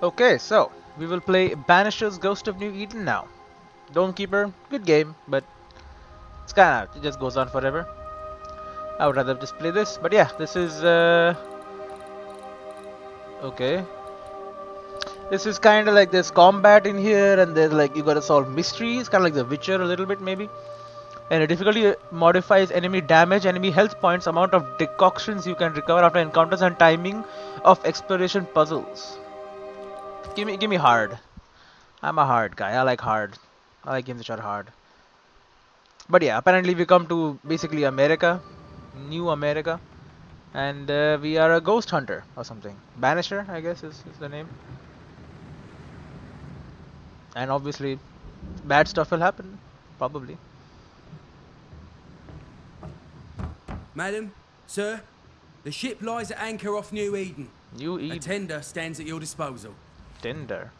Okay, so we will play Banishers Ghost of New Eden now. Dawnkeeper, good game, but it's kinda, it just goes on forever. I would rather just play this, but yeah, this is, okay. This is kinda like there's combat in here, and there's like, you gotta solve mysteries, kinda like The Witcher a little bit maybe. And the difficulty modifies enemy damage, enemy health points, amount of decoctions you can recover after encounters, and timing of exploration puzzles. Give me hard. I'm a hard guy. I like hard. I like games which are hard. But yeah, apparently we come to basically America, New America, and we are a ghost hunter or something. Banisher, I guess, is the name. And obviously, bad stuff will happen, probably. Madam, sir, the ship lies at anchor off New Eden. New A Eden. tender stands at your disposal. Tender.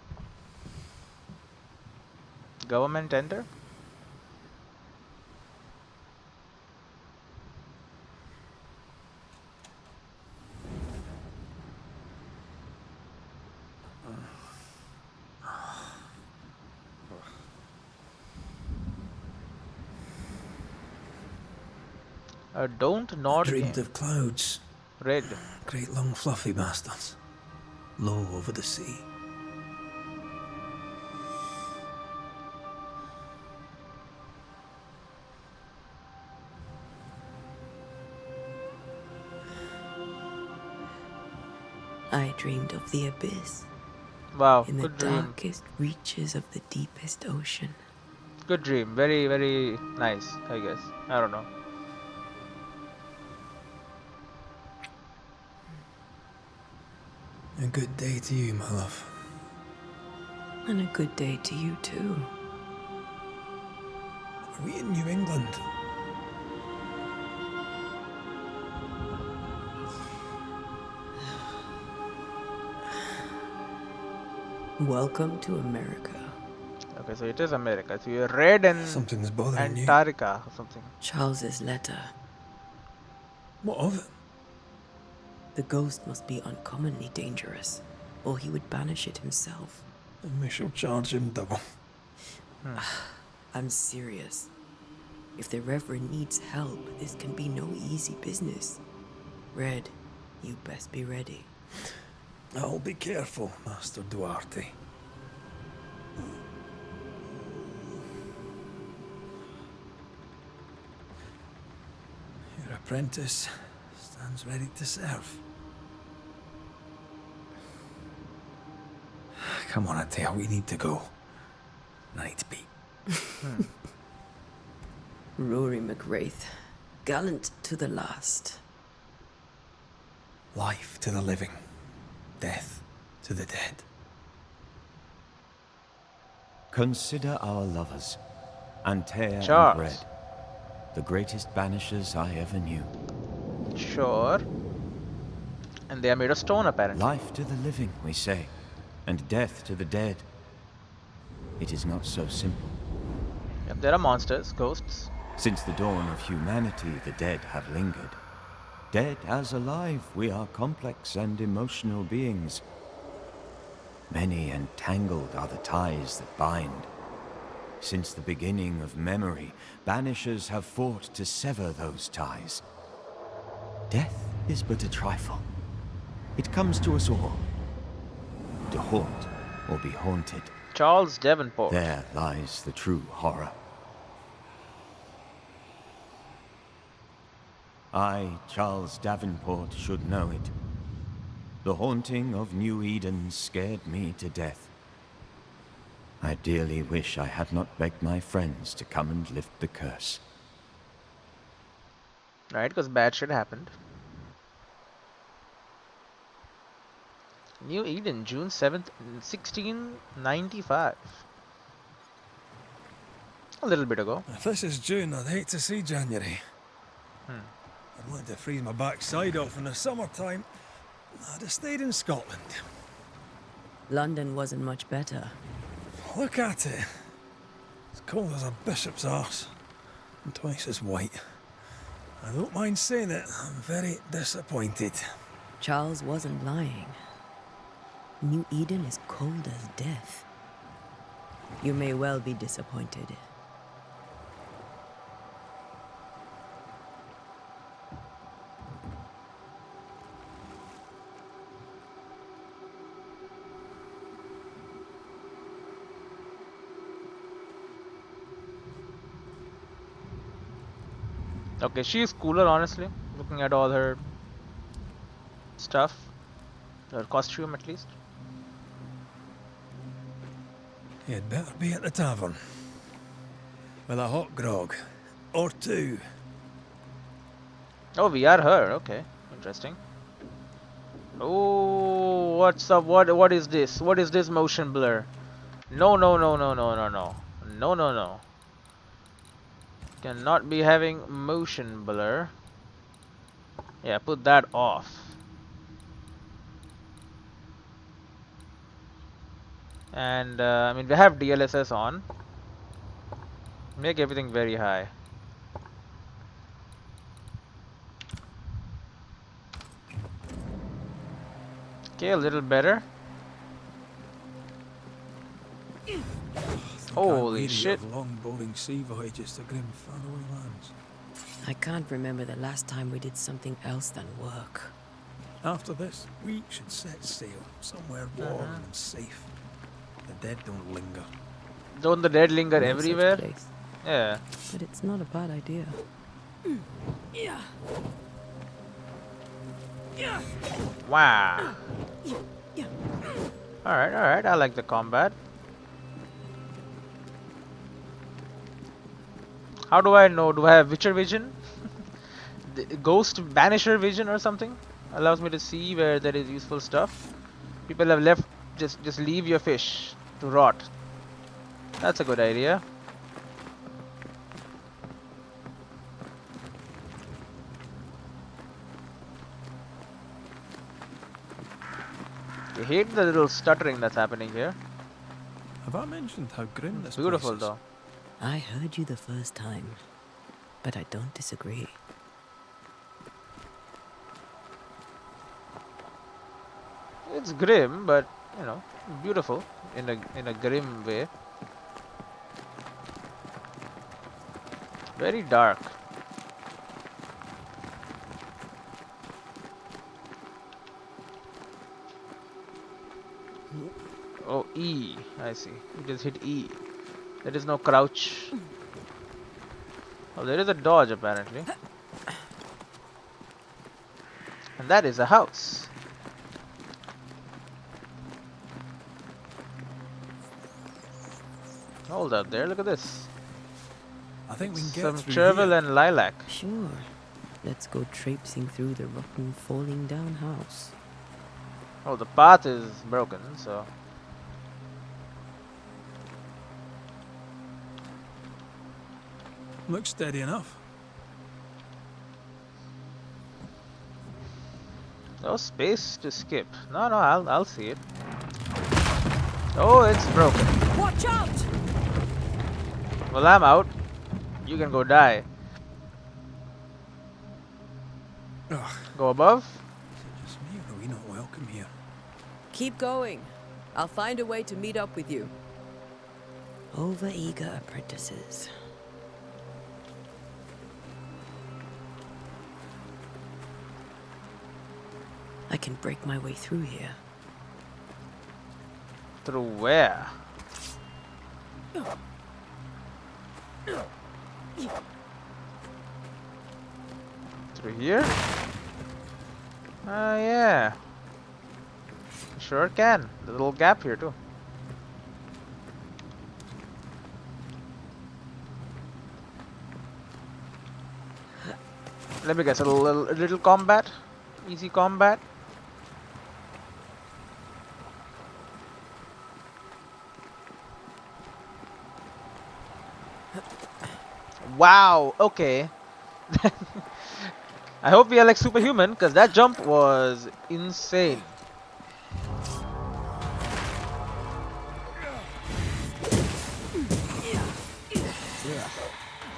Government tender? Don't I nod dreamed game. of clouds, Red. great long fluffy bastards, low over the sea. I dreamed of the abyss, Wow, in the good dream. darkest reaches of the deepest ocean. Good dream. Very, very nice, I guess. I don't know. A good day to you, my love. And a good day to you, too. Are we in New England? Welcome to America. Okay, so it is America. So you're red and Something's bothering you. Antarctica or something. Charles's letter. What of it? The ghost must be uncommonly dangerous, or he would banish it himself. And we shall charge him double. I'm serious. If the Reverend needs help, this can be no easy business. Red, you best be ready. I'll be careful, Master Duarte. Your apprentice stands ready to serve. Come on, Antea, we need to go. Night beat. Rory McWraith, gallant to the last. Life to the living, death to the dead. Consider our lovers, Antea Charles. and Red, the greatest banishers I ever knew. Sure. And they are made of stone, apparently. Life to the living, we say, and death to the dead. It is not so simple. Yep, there are monsters, ghosts. Since the dawn of humanity, the dead have lingered. Dead as alive, we are complex and emotional beings. Many and tangled are the ties that bind. Since the beginning of memory, banishers have fought to sever those ties. Death is but a trifle. It comes to us all. To haunt or be haunted. Charles Davenport. There lies the true horror. I, Charles Davenport, should know it. The haunting of New Eden scared me to death. I dearly wish I had not begged my friends to come and lift the curse. Right, because bad shit happened. New Eden, June 7th, 1695. A little bit ago. If this is June, I'd hate to see January. I'd want to freeze my backside off in the summertime. I'd have stayed in Scotland. London wasn't much better. Look at it. As cold as a bishop's arse. And twice as white. I don't mind saying it, I'm very disappointed. Charles wasn't lying. New Eden is cold as death. You may well be disappointed. Okay, she's cooler, honestly. Looking at all her stuff, her costume at least. You'd better be at the tavern. With a hot grog. Or two. Oh, we are her. Okay, interesting. Oh, what's up? What is this? What is this motion blur? No, no, no, no, no, no, no, no, no, no. Cannot be having motion blur. Yeah, put that off. And I mean, we have DLSS on. Make everything very high. Okay, a little better. Holy shit. Of long, boring sea voyages to grim, faraway lands. I can't remember the last time we did something else than work. After this, we should set sail somewhere warm and safe. The dead don't linger. Don't the dead linger No such everywhere? place. Yeah. But it's not a bad idea. Wow. Alright, alright. I like the combat. How do I know? Do I have Witcher vision? The Ghost Banisher vision or something? Allows me to see where there is useful stuff. People have left. Just leave your fish to rot. That's a good idea. I hate the little stuttering that's happening here. Have I mentioned how grim this Beautiful place is? though. I heard you the first time, but I don't disagree. It's grim, but you know, beautiful in a grim way. Very dark. Oh, E. I see. You just hit E. There is no crouch. Oh, there is a dodge apparently. And that is a house. Hold up there, look at this. I think we can get Some through chervil here. and lilac. Sure. Let's go traipsing through the rotten, falling down house. Oh, the path is broken, so. Looks steady enough. No space to skip. No, no, I'll see it. Oh, it's broken. Watch out! Well, I'm out. You can go die. Ugh, Go above. is it just me or are we not welcome here? Keep going. I'll find a way to meet up with you. Over-eager apprentices. I can break my way through here. Through where? Through here? Yeah. Sure can. The little gap here too. Let me guess, a little combat? Easy combat? Wow, okay. I hope we are like superhuman, because that jump was insane.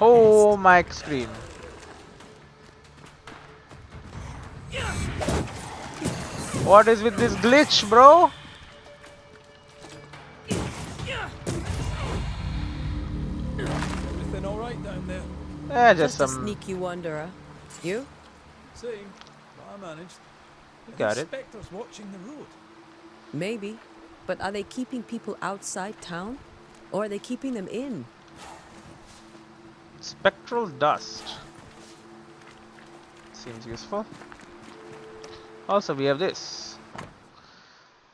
Oh, my screen. What is with this glitch, bro? right down there? Just Just a some. sneaky wanderer. You? Same, but I managed. You Are these got it. specters watching the road? Maybe. But are they keeping people outside town? Or are they keeping them in? Spectral dust. Seems useful. Also, we have this.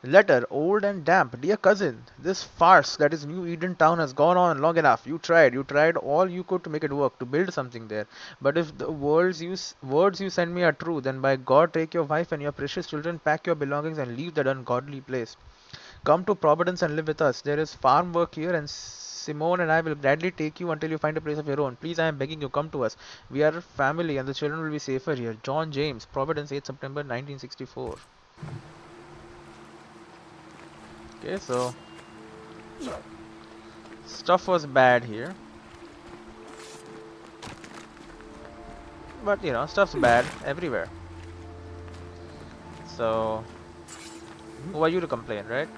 Letter, old and damp. Dear cousin, this farce that is New Eden Town has gone on long enough. You tried all you could to make it work, to build something there. But if the words you send me are true, then by God take your wife and your precious children, pack your belongings and leave that ungodly place. Come to Providence and live with us. There is farm work here, and Simone and I will gladly take you until you find a place of your own. Please, I am begging you, come to us. We are family, and the children will be safer here. John James, Providence, 8 September 1964. Okay, so stuff was bad here, but you know, stuff's bad everywhere. So, who are you to complain, right?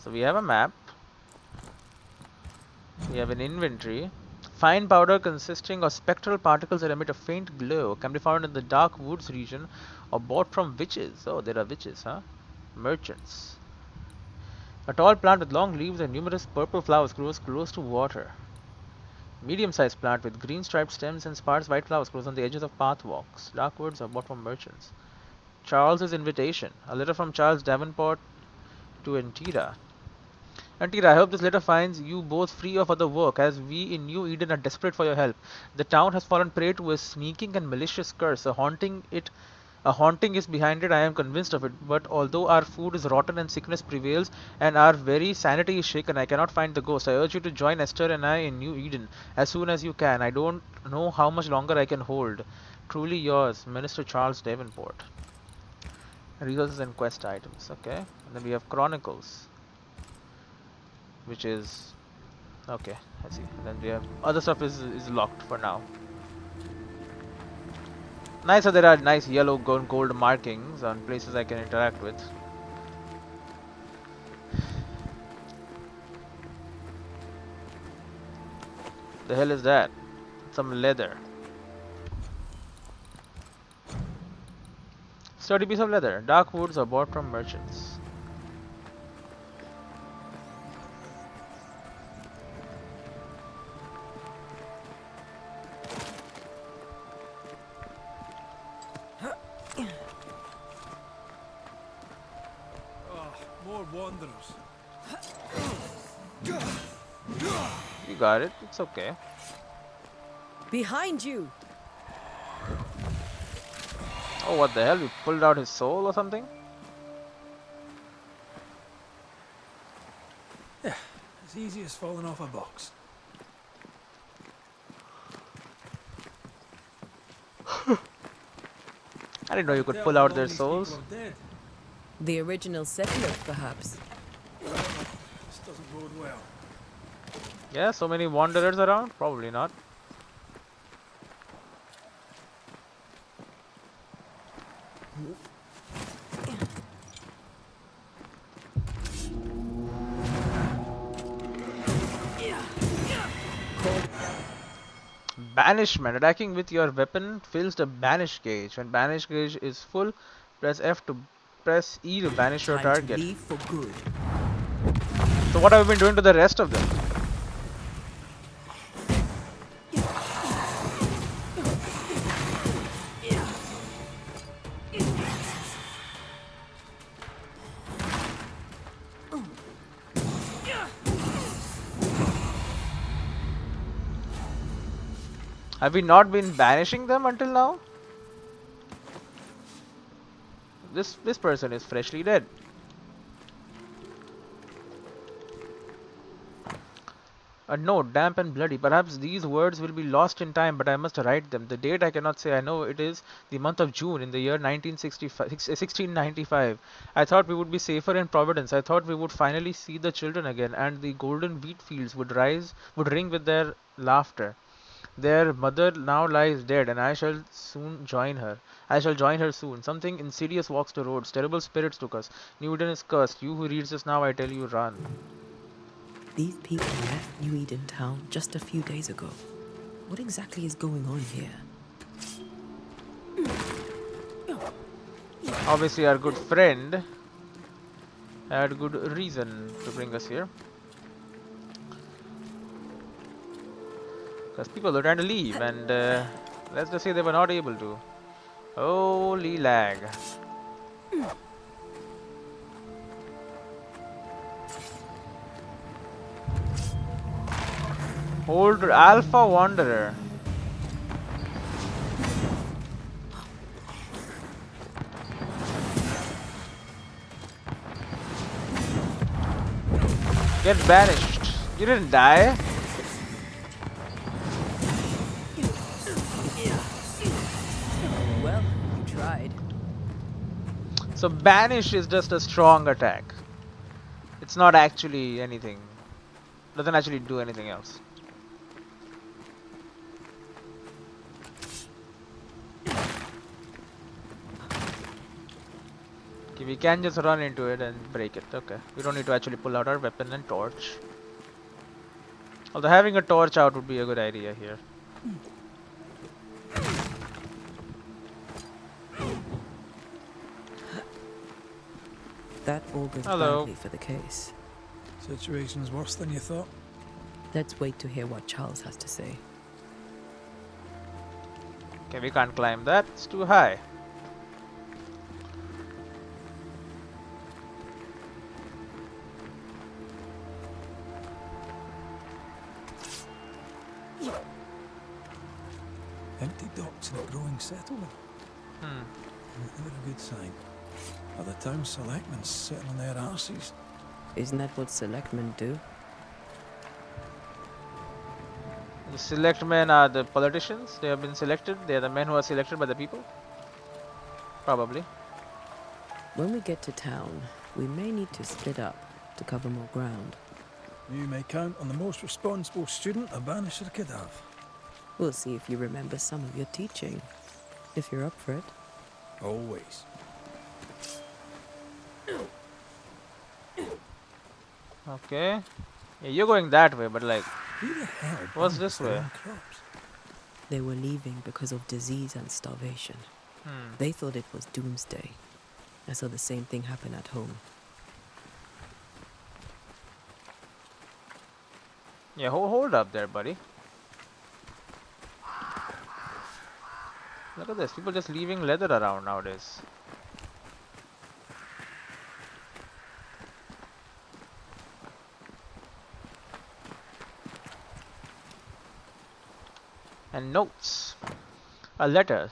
So we have a map. We have an inventory. Fine powder consisting of spectral particles that emit a faint glow can be found in the dark woods region or bought from witches. Oh, there are witches, huh? Merchants. A tall plant with long leaves and numerous purple flowers grows close to water. Medium-sized plant with green striped stems and sparse white flowers grows on the edges of path walks. Dark woods are bought from merchants. Charles's invitation. A letter from Charles Davenport to Antea. Antea, I hope this letter finds you both free of other work, as we in New Eden are desperate for your help. The town has fallen prey to a sneaking and malicious curse. A haunting is behind it, I am convinced of it. But although our food is rotten and sickness prevails, and our very sanity is shaken, I cannot find the ghost. I urge you to join Esther and I in New Eden as soon as you can. I don't know how much longer I can hold. Truly yours, Minister Charles Davenport. Resources and quest items. Okay. And then we have Chronicles, which is okay. I see. And then we have other stuff is locked for now. Nice, so there are nice yellow gold markings on places I can interact with. The hell is that? Some leather. Sturdy piece of leather. Dark woods are bought from merchants. More wanderers. You got it. It's okay. Behind you! Oh, what the hell? You pulled out his soul or something? Yeah, as easy as falling off a box. I didn't know you could Tell pull how out long their these souls. people are dead. The original settlers, perhaps. This doesn't bode well. Yeah, so many wanderers around? Probably not. Banishment. Attacking with your weapon fills the banish gauge. When banish gauge is full, press E to banish your Time to target. leave for good. So what have we been doing to the rest of them? Have we not been banishing them until now? This person is freshly dead. A note, damp and bloody. Perhaps these words will be lost in time, but I must write them. The date I cannot say. I know it is the month of June in the year 1695. I thought we would be safer in Providence. I thought we would finally see the children again, and the golden wheat fields would ring with their laughter. Their mother now lies dead, and I shall soon join her. I shall join her soon. Something insidious walks the roads. Terrible spirits took us. New Eden is cursed. You who reads this now, I tell you, run. These people left New Eden Town just a few days ago. What exactly is going on here? Obviously, our good friend had good reason to bring us here. Because people were trying to leave, and let's just say they were not able to. Holy lag. Old Alpha Wanderer. Get banished. You didn't die. Well, you tried. So banish is just a strong attack. It's not actually anything. Doesn't actually do anything else. Okay, we can just run into it and break it. Okay. We don't need to actually pull out our weapon and torch. Although having a torch out would be a good idea here. That augurs Hello. badly for the case. Situation's worse than you thought. Let's wait to hear what Charles has to say. Okay, we can't climb that. It's too high. Empty docks in a growing settlement. Never a good sign. Other town selectmen sitting on their arses. Isn't that what selectmen do? The selectmen are the politicians. They have been selected. They are the men who are selected by the people. Probably. When we get to town, we may need to split up to cover more ground. You may count on the most responsible student a Banisher could have. We'll see if you remember some of your teaching. If you're up for it. Always. Okay. Yeah, you're going that way, but like, Who the hell what's plants this their way? own crops? They were leaving because of disease and starvation. They thought it was doomsday. I saw the same thing happen at home. Yeah, hold up there, buddy. Look at this. People just leaving leather around nowadays. And notes. A letter.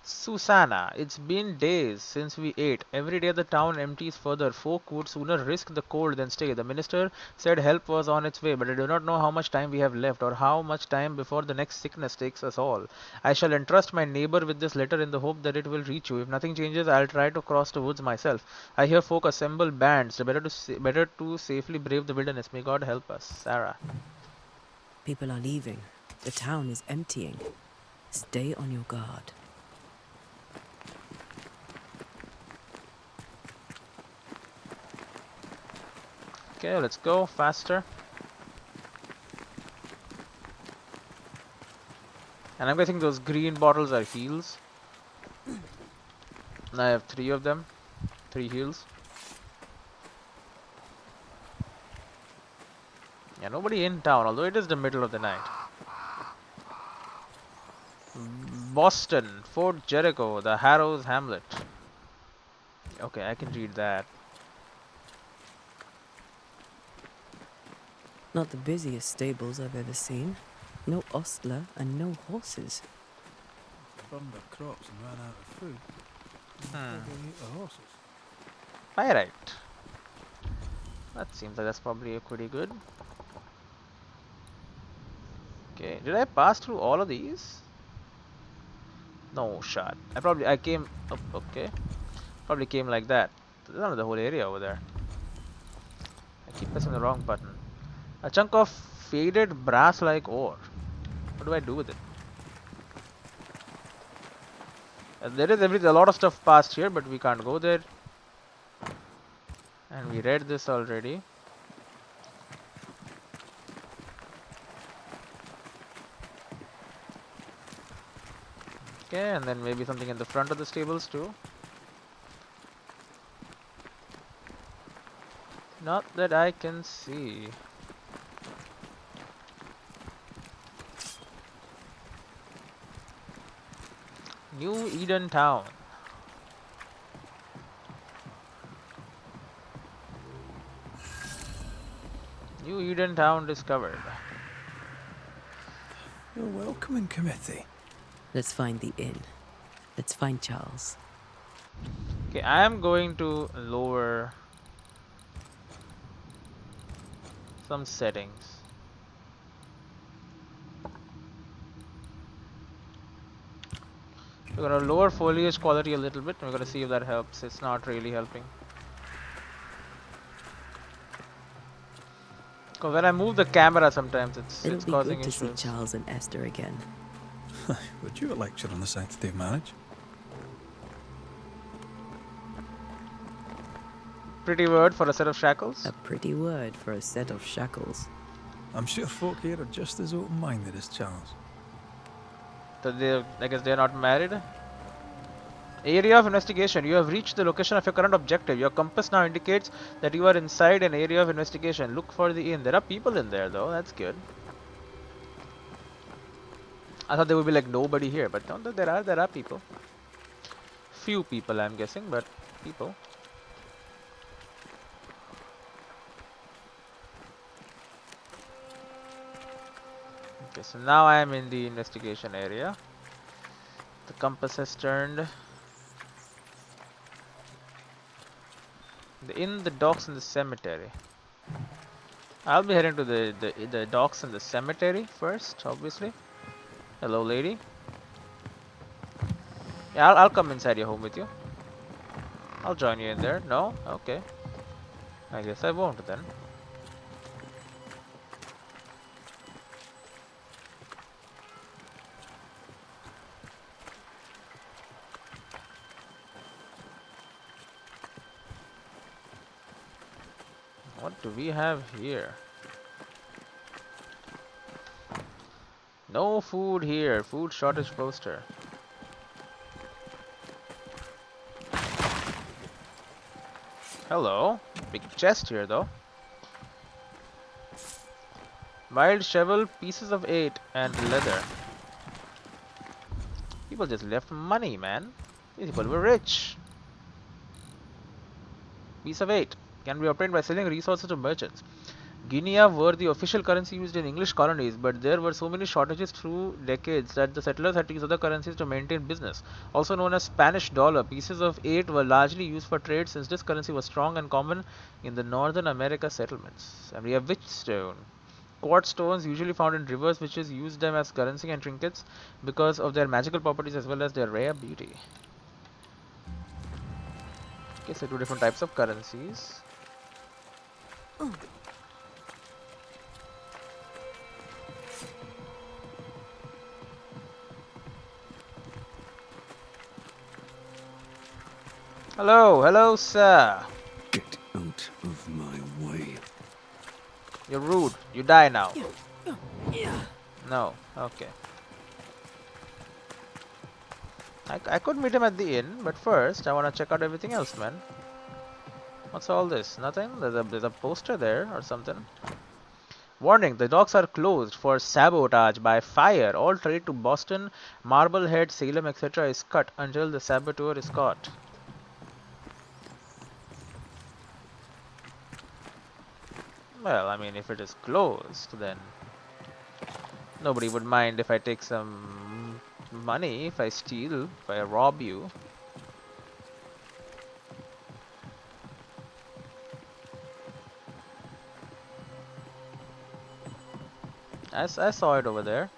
Susanna, it's been days since we ate. Every day the town empties further. Folk would sooner risk the cold than stay. The minister said help was on its way, but I do not know how much time we have left or how much time before the next sickness takes us all. I shall entrust my neighbor with this letter in the hope that it will reach you. If nothing changes, I'll try to cross the woods myself. I hear folk assemble bands. Better to safely brave the wilderness. May God help us. Sarah. People are leaving. The town is emptying. Stay on your guard. Okay, let's go faster. And I'm guessing those green bottles are heals. And I have 3 of them. 3 heals. Yeah, nobody in town, although it is the middle of the night. Boston, Fort Jericho, the Harrows Hamlet. Okay, I can read that. Not the busiest stables I've ever seen. No ostler and no horses. Burned their crops and ran out of food. Probably eat the horses. Pyrite. That seems like that's probably a pretty good. Okay, did I pass through all of these? No shot. I came up, okay. Probably came like that. There's not the whole area over there. I keep pressing the wrong button. A chunk of faded brass-like ore. What do I do with it? There is a lot of stuff past here, but we can't go there. And we read this already. Okay, and then maybe something in the front of the stables too. Not that I can see. New Eden Town. New Eden Town discovered. A welcoming committee. Let's find the inn. Let's find Charles. Okay, I am going to lower some settings. We're gonna lower foliage quality a little bit. We're gonna see if that helps. It's not really helping. Cause when I move the camera, sometimes It'll it's be causing good to see issues. Charles and Esther again. Would you a lecture on the sanctity of marriage? Pretty word for a set of shackles. A pretty word for a set of shackles. I'm sure folk here are just as open-minded as Charles. So I guess they're not married. Area of investigation. You have reached the location of your current objective. Your compass now indicates that you are inside an area of investigation. Look for the inn. There are people in there though. That's good. I thought there would be like nobody here, but no, there are people. Few people, I'm guessing, but people. Okay, so now I am in the investigation area. The compass has turned. The inn, the docks, and the cemetery. I'll be heading to the docks and the cemetery first, obviously. Hello, lady. Yeah, I'll come inside your home with you. I'll join you in there. No? Okay. I guess I won't then. What do we have here? No food here. Food shortage poster. Hello. Big chest here though. Mild shovel, pieces of 8, and leather. People just left money, man. These people were rich. Piece of 8 can be obtained by selling resources to merchants. Guinea were the official currency used in English colonies, but there were so many shortages through decades that the settlers had to use other currencies to maintain business. Also known as Spanish dollar, pieces of 8 were largely used for trade since this currency was strong and common in the Northern America settlements. And we have witchstone. Quartz stones usually found in rivers, witches used them as currency and trinkets because of their magical properties as well as their rare beauty. Okay, so 2 different types of currencies. Hello, hello, sir. Get out of my way. You're rude. You die now. No, okay. I could meet him at the inn, but first I want to check out everything else, man. What's all this? Nothing? There's a poster there or something. Warning, the docks are closed for sabotage by fire. All trade to Boston, Marblehead, Salem, etc. is cut until the saboteur is caught. Well, I mean, if it is closed, then nobody would mind if I take some money, if I steal, if I rob you. I saw it over there.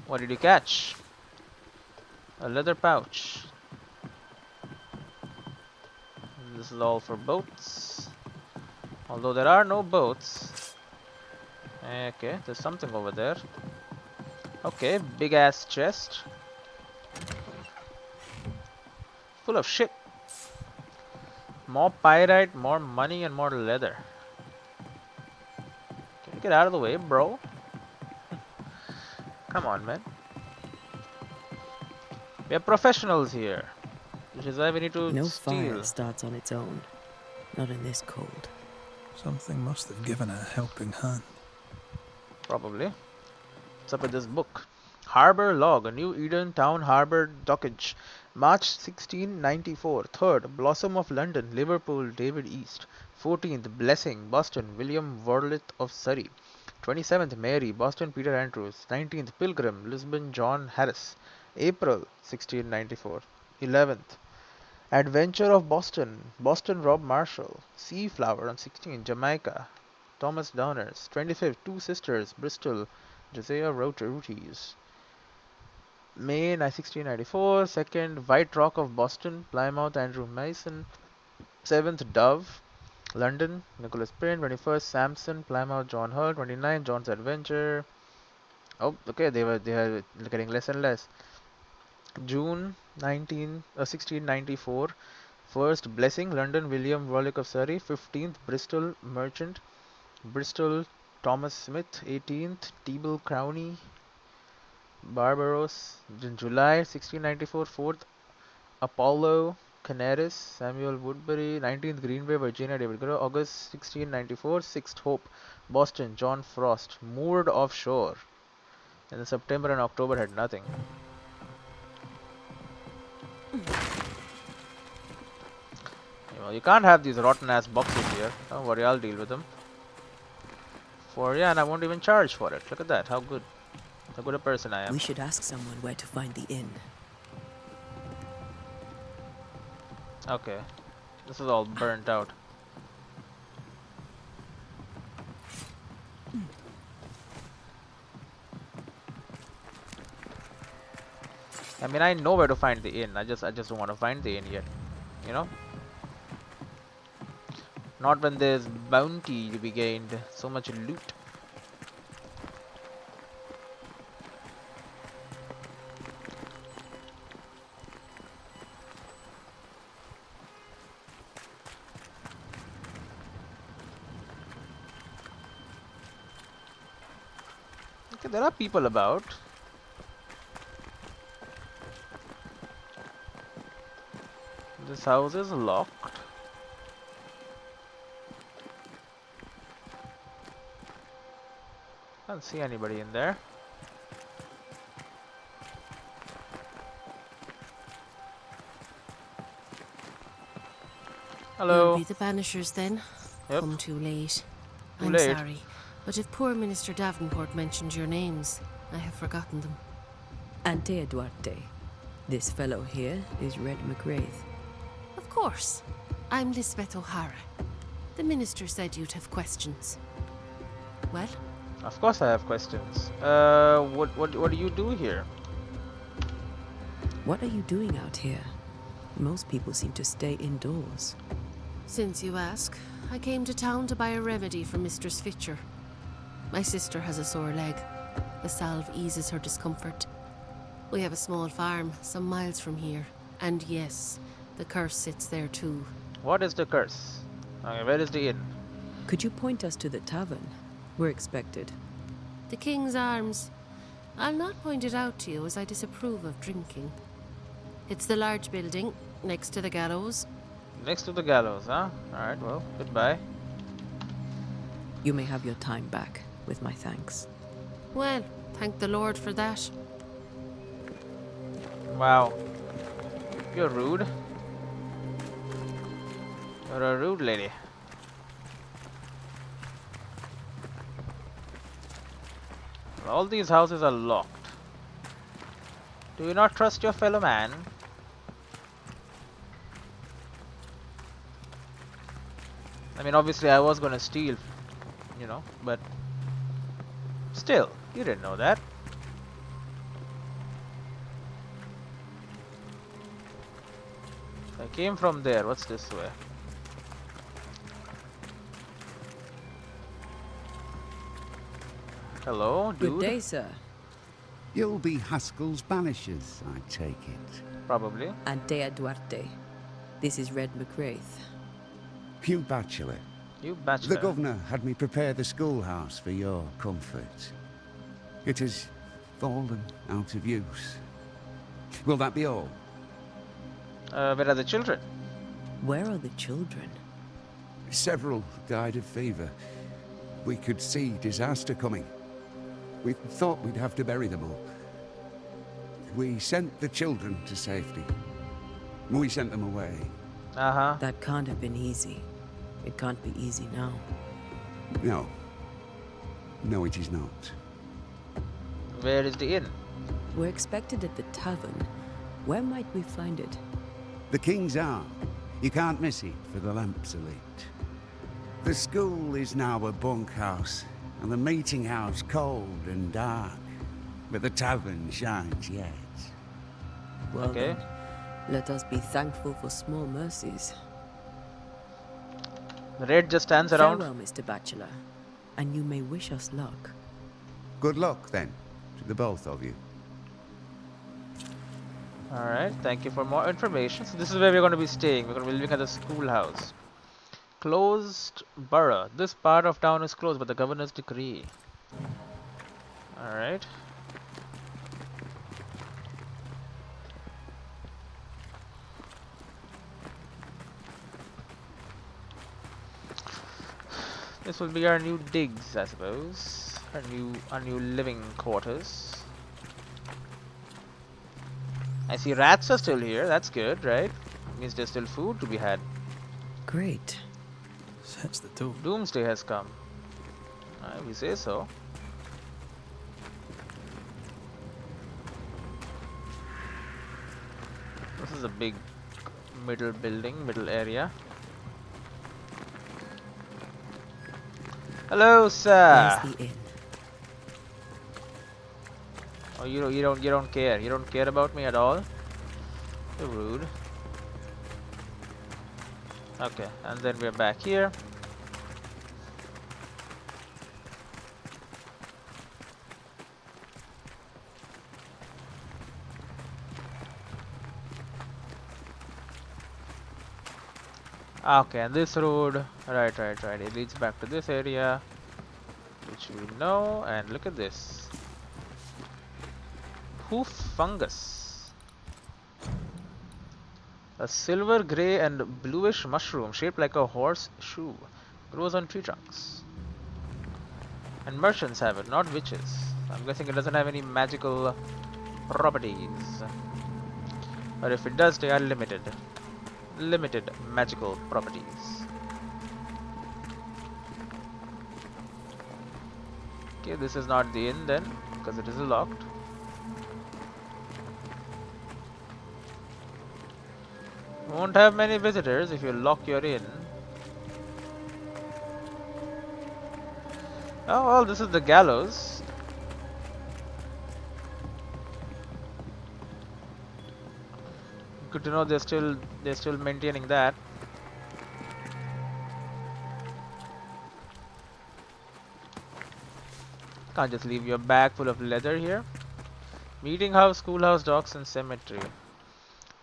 What did you catch? A leather pouch. This is all for boats. Although there are no boats. Okay, there's something over there. Okay, big ass chest. Full of shit. More pyrite, more money, and more leather. Can you get out of the way, bro? Come on, man. We are professionals here, which is why we need to No fire steal. starts on its own. Not in this cold. Something must have given it a helping hand. Probably. What's up with this book? Harbor Log, a New Eden Town Harbor Dockage. March 1694. 3rd, Blossom of London, Liverpool, David East. 14th, Blessing, Boston, William Worlith of Surrey. 27th, Mary, Boston, Peter Andrews. 19th, Pilgrim, Lisbon, John Harris. April 1694. 11th, Adventure of Boston, Boston, Rob Marshall. Sea Flower on 16th, Jamaica, Thomas Downers. 25th, Two Sisters, Bristol, Josiah Rooties. May 1694. 2nd, White Rock of Boston, Plymouth, Andrew Mason. 7th, Dove, London, Nicholas Prynne. 21st, Samson, Plymouth, John Hull. 29th, John's Adventure. Oh, okay, they are getting less and less. June 1694. 1st, Blessing, London, William Warwick of Surrey. 15th, Bristol Merchant, Bristol, Thomas Smith. 18th, Table Crowney, Barbaros. In July 1694. 4th, Apollo Canaris, Samuel Woodbury. 19th, Green Bay, Virginia, David Gurrow. August 1694. 6th, Hope, Boston, John Frost. Moored offshore. And then September and October had nothing. You can't have these rotten ass boxes here. Don't worry, I'll deal with them. Yeah, and I won't even charge for it. Look at that, how good a person I am. We should ask someone where to find the inn. Okay, this is all burnt out. I mean, I know where to find the inn. I just don't want to find the inn yet. You know? Not when there's bounty to be gained. So much loot. Okay, there are people about. This house is locked. Can't see anybody in there. Hello. You'll be the Banishers then? Yep. Come too late. Too I'm late. sorry, but if poor Minister Davenport mentioned your names, I have forgotten them. Antea Duarte. This fellow here is Red McGrath. Of course. I'm Lisbeth O'Hara. The minister said you'd have questions. Well, Of course I have questions. What do you do here? What are you doing out here? Most people seem to stay indoors. since you ask, I came to town to buy a remedy for Mistress Fitcher. My sister has a sore leg. The salve eases her discomfort. We have a small farm some miles from here. And yes, the curse sits there too. What is the curse? Okay, where is the inn? Could you point us to the tavern? We're expected. The King's Arms. I'll not point it out to you as I disapprove of drinking. It's the large building next to the gallows. Next to the gallows, huh? Alright, well, goodbye. You may have your time back, with my thanks. Well, thank the Lord for that. Wow. You're rude. You're a rude lady. All these houses are locked. Do you not trust your fellow man? I mean, obviously I was gonna steal, you know, but still, you didn't know that. I came from there. What's this way? Hello, dude. Good day, sir. You'll be Haskell's Banishers, I take it. Probably. Antea Duarte. This is Red McGrath. Hugh Bachelor. You bachelor. The governor had me prepare the schoolhouse for your comfort. It has fallen out of use. Will that be all? Where are the children? Where are the children? Several died of fever. We could see disaster coming. We thought we'd have to bury them all. We sent the children to safety. We sent them away. Uh-huh. That can't have been easy. It can't be easy now. No. No, it is not. Where is the inn? We're expected at the tavern. Where might we find it? The King's Arm. You can't miss it, for the lamps are lit. The school is now a bunkhouse, and the meeting house cold and dark. But the tavern shines yet. Well Okay. then, let us be thankful for small mercies. The raid just stands around. Farewell, Mr. Bachelor, and you may wish us luck. Good luck, then, to the both of you. Alright, thank you for more information. So this is where we're going to be staying. We're going to be living at the schoolhouse. Closed borough. This part of town is closed by the governor's decree. Alright. This will be our new digs, I suppose. Our new living quarters. I see rats are still here. That's good, right? Means there's still food to be had. Great. Sets the tone. Doomsday has come. We say so. This is a big middle building, middle area. Hello, sir. Where's the inn? Oh, you don't care. You don't care about me at all. You're rude. Okay, and then we're back here. Okay, and this road, right, it leads back to this area, which we know, and look at this. Hoof fungus. A silver, grey and bluish mushroom shaped like a horseshoe grows on tree trunks. And merchants have it, not witches. I'm guessing it doesn't have any magical properties. Or if it does, they are limited. Limited magical properties. Okay, this is not the inn then, because it is locked. Won't have many visitors if you lock your inn. Oh well, this is the gallows. Good to know they're still maintaining that. Can't just leave your bag full of leather here. Meeting house, schoolhouse, docks, and cemetery.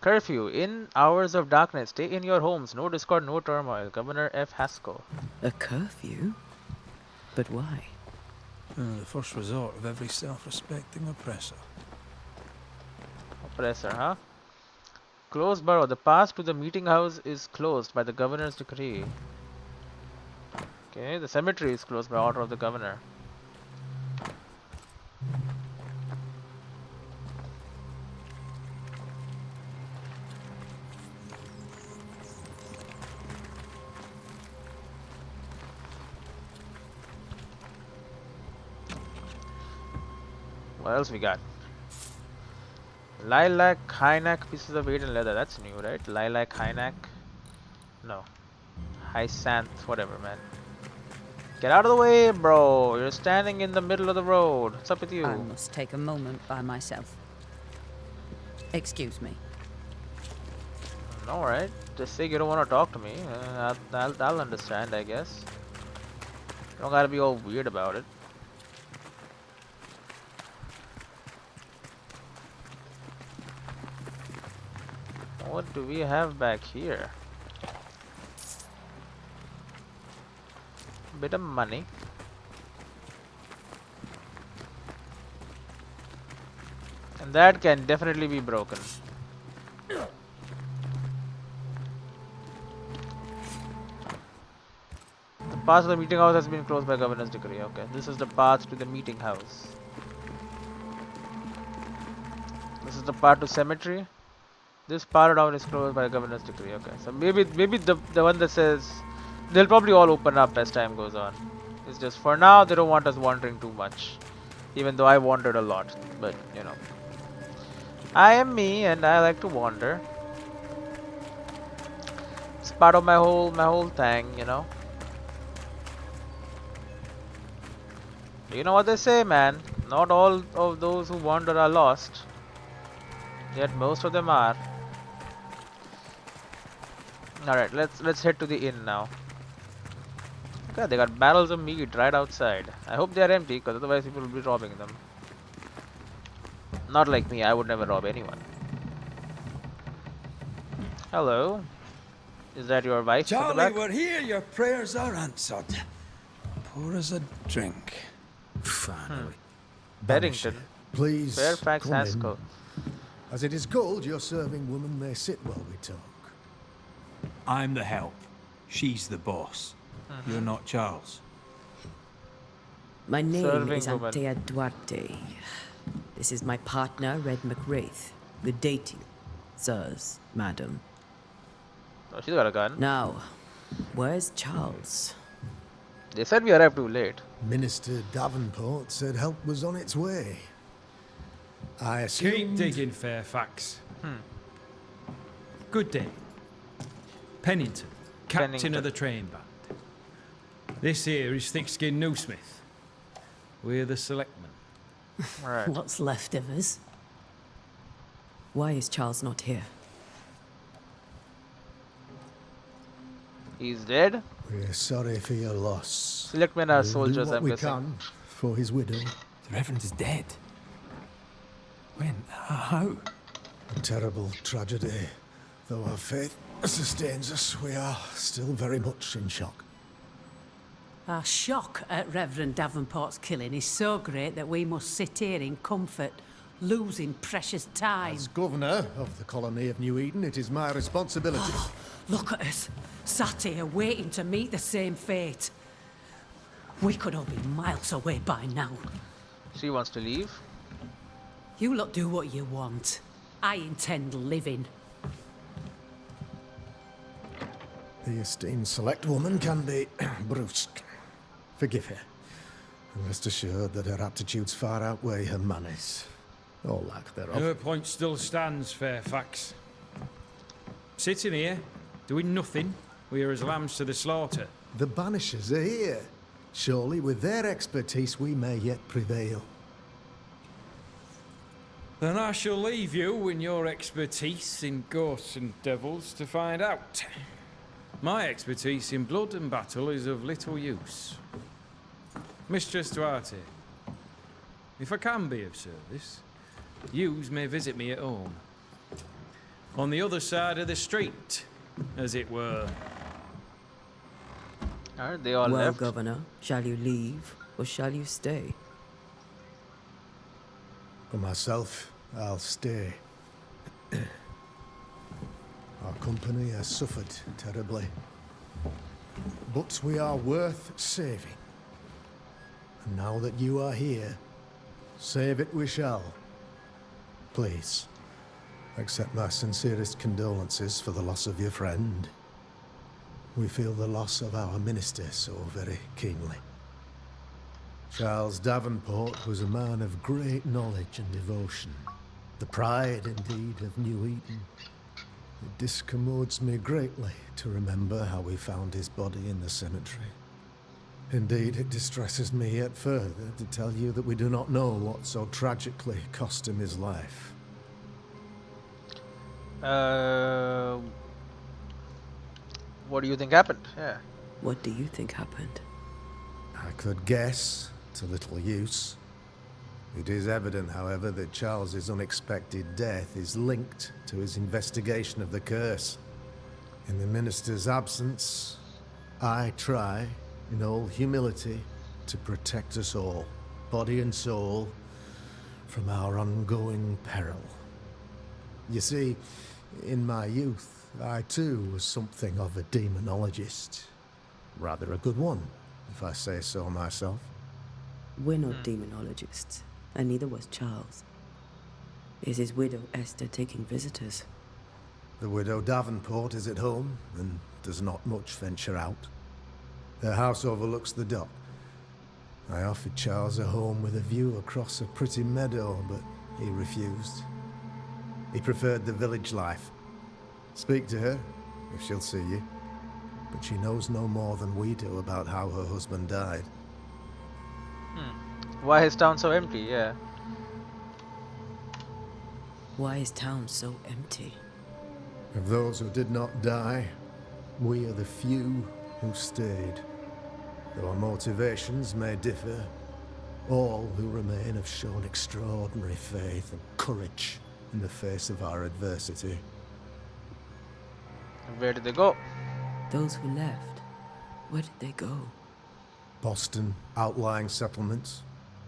Curfew. In hours of darkness, stay in your homes. No discord, no turmoil. Governor F. Haskell. A curfew? But why? The first resort of every self-respecting oppressor. Oppressor, huh? Closed borough. The path to the meeting house is closed by the governor's decree. Okay, the cemetery is closed by order of the governor. What else we got? Lilac, high-neck pieces of weight and leather. That's new, right? Lilac, high-neck. No. Hyacinth, whatever, man. Get out of the way, bro. You're standing in the middle of the road. What's up with you? I must take a moment by myself. Excuse me. Alright. Just say you don't want to talk to me. I'll understand, I guess. You don't gotta be all weird about it. What do we have back here? Bit of money. And That can definitely be broken. The path to the meeting house has been closed by governor's decree. Okay, this is the path to the meeting house. This is the path to cemetery. This part down is closed by governor's decree. Okay, so maybe the one that says they'll probably all open up as time goes on. It's just for now they don't want us wandering too much. Even though I wandered a lot, but you know, I am me and I like to wander. It's part of my whole thing, you know. You know what they say, man? Not all of those who wander are lost. Yet most of them are. Alright, let's head to the inn now. God, they got barrels of meat right outside. I hope they are empty, because otherwise people will be robbing them. Not like me, I would never rob anyone. Hello. Is that your wife? Charlie, we're here. Your prayers are answered. Pour us a drink. Finally. Beddington. Please Fairfax come in. Hasco. As it is cold, your serving woman may sit while we talk. I'm the help. She's the boss. You're not Charles. My name Serving is woman. Antea Duarte. This is my partner, Red McWraith. Good day to you, sirs, madam. Oh, she's got a gun. Now, where's Charles? They said we arrived too late. Minister Davenport said help was on its way. I Keep assumed... digging, Fairfax. Good day. Pennington, captain Pennington. of the train band. This here is Thick-Skinned Newsmith. We're the selectmen. Alright. What's left of us? Why is Charles not here? He's dead. We're sorry for your loss. Selectmen are We'll soldiers, do what I'm we guessing. can for his widow. The Reverend is dead. When? How? A terrible tragedy. Though our faith sustains us, we are still very much in shock. Our shock at Reverend Davenport's killing is so great that we must sit here in comfort, losing precious time. As governor of the colony of New Eden, it is my responsibility. Look at us, sat here waiting to meet the same fate. We could all be miles away by now. She wants to leave. You lot do what you want. I intend living. The esteemed select woman can be brusque. Forgive her. And rest assured that her aptitudes far outweigh her manners. Or lack thereof. Her point still stands, Fairfax. Sitting here, doing nothing, we are as lambs to the slaughter. The Banishers are here. Surely with their expertise we may yet prevail. Then I shall leave you and your expertise in ghosts and devils to find out. My expertise in blood and battle is of little use. Mistress Duarte, if I can be of service, yous may visit me at home. On the other side of the street, as it were. Alright, they all Well, left. Governor, shall you leave or shall you stay? For myself, I'll stay. Our company has suffered terribly. But we are worth saving. And now that you are here, save it we shall. Please, accept my sincerest condolences for the loss of your friend. We feel the loss of our minister so very keenly. Charles Davenport was a man of great knowledge and devotion. The pride, indeed, of New Eden. It discommodes me greatly to remember how we found his body in the cemetery. Indeed, it distresses me yet further to tell you that we do not know what so tragically cost him his life. What do you think happened? Yeah. What do you think happened? I could guess, to little use. It is evident, however, that Charles's unexpected death is linked to his investigation of the curse. In the minister's absence, I try, in all humility, to protect us all, body and soul, from our ongoing peril. You see, in my youth, I too was something of a demonologist. Rather a good one, if I say so myself. We're not demonologists, and neither was Charles. Is his widow Esther taking visitors? The widow Davenport is at home, and does not much venture out. Their house overlooks the dock. I offered Charles a home with a view across a pretty meadow, but he refused. He preferred the village life. Speak to her, if she'll see you. But she knows no more than we do about how her husband died. Why is town so empty? Yeah. Why is town so empty? Of those who did not die, we are the few who stayed. Though our motivations may differ, all who remain have shown extraordinary faith and courage in the face of our adversity. Where did they go? Those who left, where did they go? Boston, outlying settlements.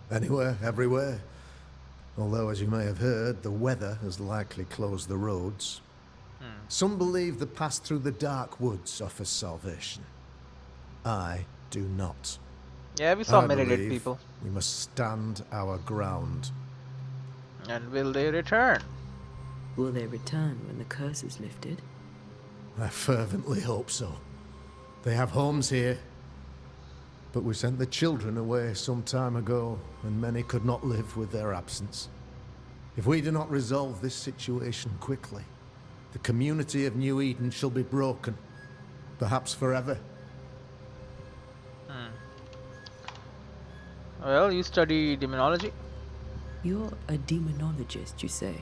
Anywhere, everywhere. Although, as you may have heard, the weather has likely closed the roads. Some believe the path through the dark woods offers salvation. I do not. Yeah, we saw I many dead believe people. we must stand our ground. And will they return? Will they return when the curse is lifted? I fervently hope so. They have homes here. But we sent the children away some time ago, and many could not live with their absence. If we do not resolve this situation quickly, the community of New Eden shall be broken, perhaps forever. Well, you study demonology? You're a demonologist, you say?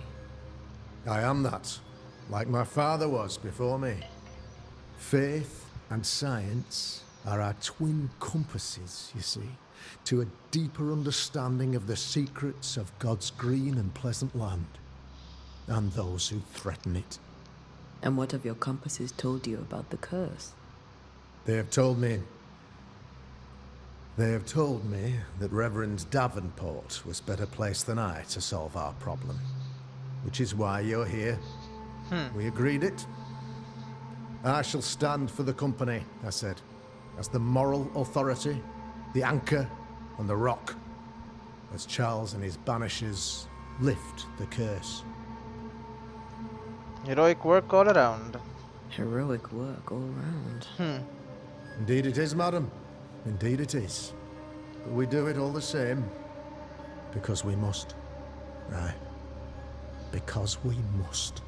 I am that, like my father was before me. Faith and science are our twin compasses, you see, to a deeper understanding of the secrets of God's green and pleasant land, and those who threaten it. And what have your compasses told you about the curse? They have told me that Reverend Davenport was better placed than I to solve our problem, which is why you're here. We agreed it. I shall stand for the company, I said, as the moral authority, the anchor, and the rock, as Charles and his Banishers lift the curse. Heroic work all around. Heroic work all round. Indeed it is, madam. Indeed it is. But we do it all the same. Because we must. Aye. Because we must.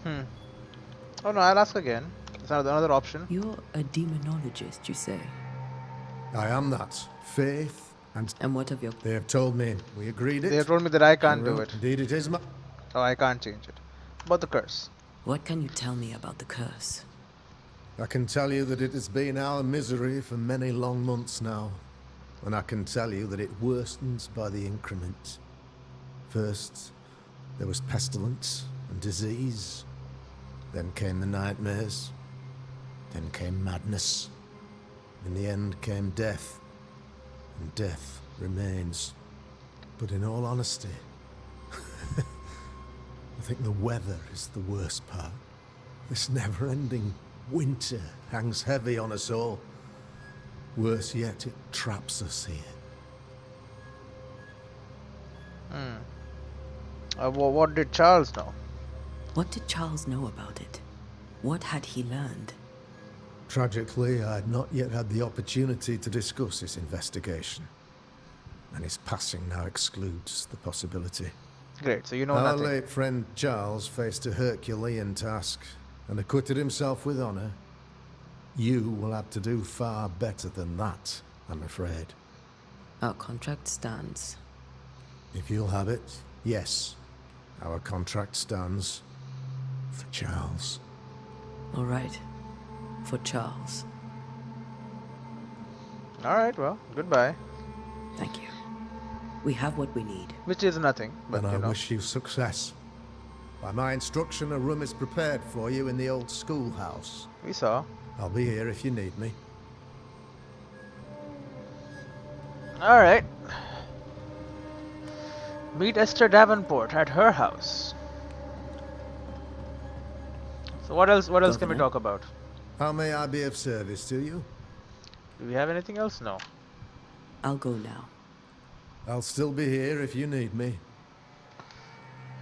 Oh no, I'll ask again. It's another option. You're a demonologist, you say? I am that. Faith and... And what of your... They have told me. We agreed it. They have told me that I can't do it. Indeed it is, Oh, I can't change it. About the curse. What can you tell me about the curse? I can tell you that it has been our misery for many long months now. And I can tell you that it worstens by the increment. First, there was pestilence and disease. Then came the nightmares. Then came madness. In the end came death. And death remains. But in all honesty, I think the weather is the worst part. This never-ending winter hangs heavy on us all. Worse yet, it traps us here. What did Charles know? What did Charles know about it? What had he learned? Tragically, I had not yet had the opportunity to discuss his investigation. And his passing now excludes the possibility. Great, so you know Our nothing. late friend Charles faced a Herculean task and acquitted himself with honor. You will have to do far better than that, I'm afraid. Our contract stands. If you'll have it, yes. Our contract stands for Charles. All right. For Charles. Alright, well, goodbye. Thank you. We have what we need. Which is nothing, but And you I know. wish you success. By my instruction, a room is prepared for you in the old schoolhouse. We saw. I'll be here if you need me. Alright. Meet Esther Davenport at her house. So what else? What else can we Governor? talk about? How may I be of service to you? Do we have anything else? No. I'll go now. I'll still be here if you need me.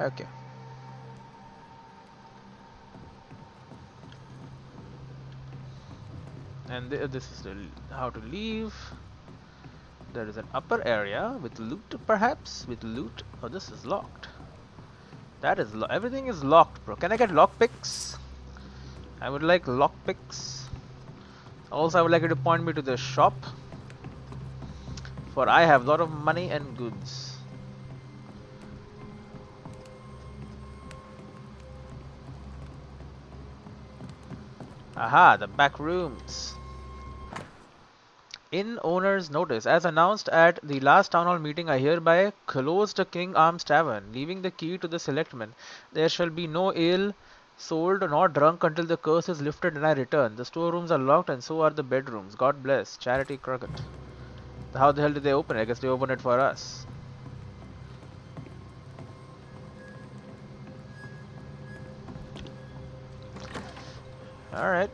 Okay. And this is how to leave. There is an upper area with loot, perhaps? With loot? Oh, this is locked. That is everything is locked, bro. Can I get lockpicks? I would like lockpicks. Also, I would like you to point me to the shop, for I have a lot of money and goods. Aha, the back rooms. In owner's notice, as announced at the last town hall meeting, I hereby close the King Arms Tavern, leaving the key to the selectmen. There shall be no ale sold nor drunk until the curse is lifted and I return. The storerooms are locked and so are the bedrooms. God bless. Charity Crockett. How the hell did they open it? I guess they opened it for us. Alright.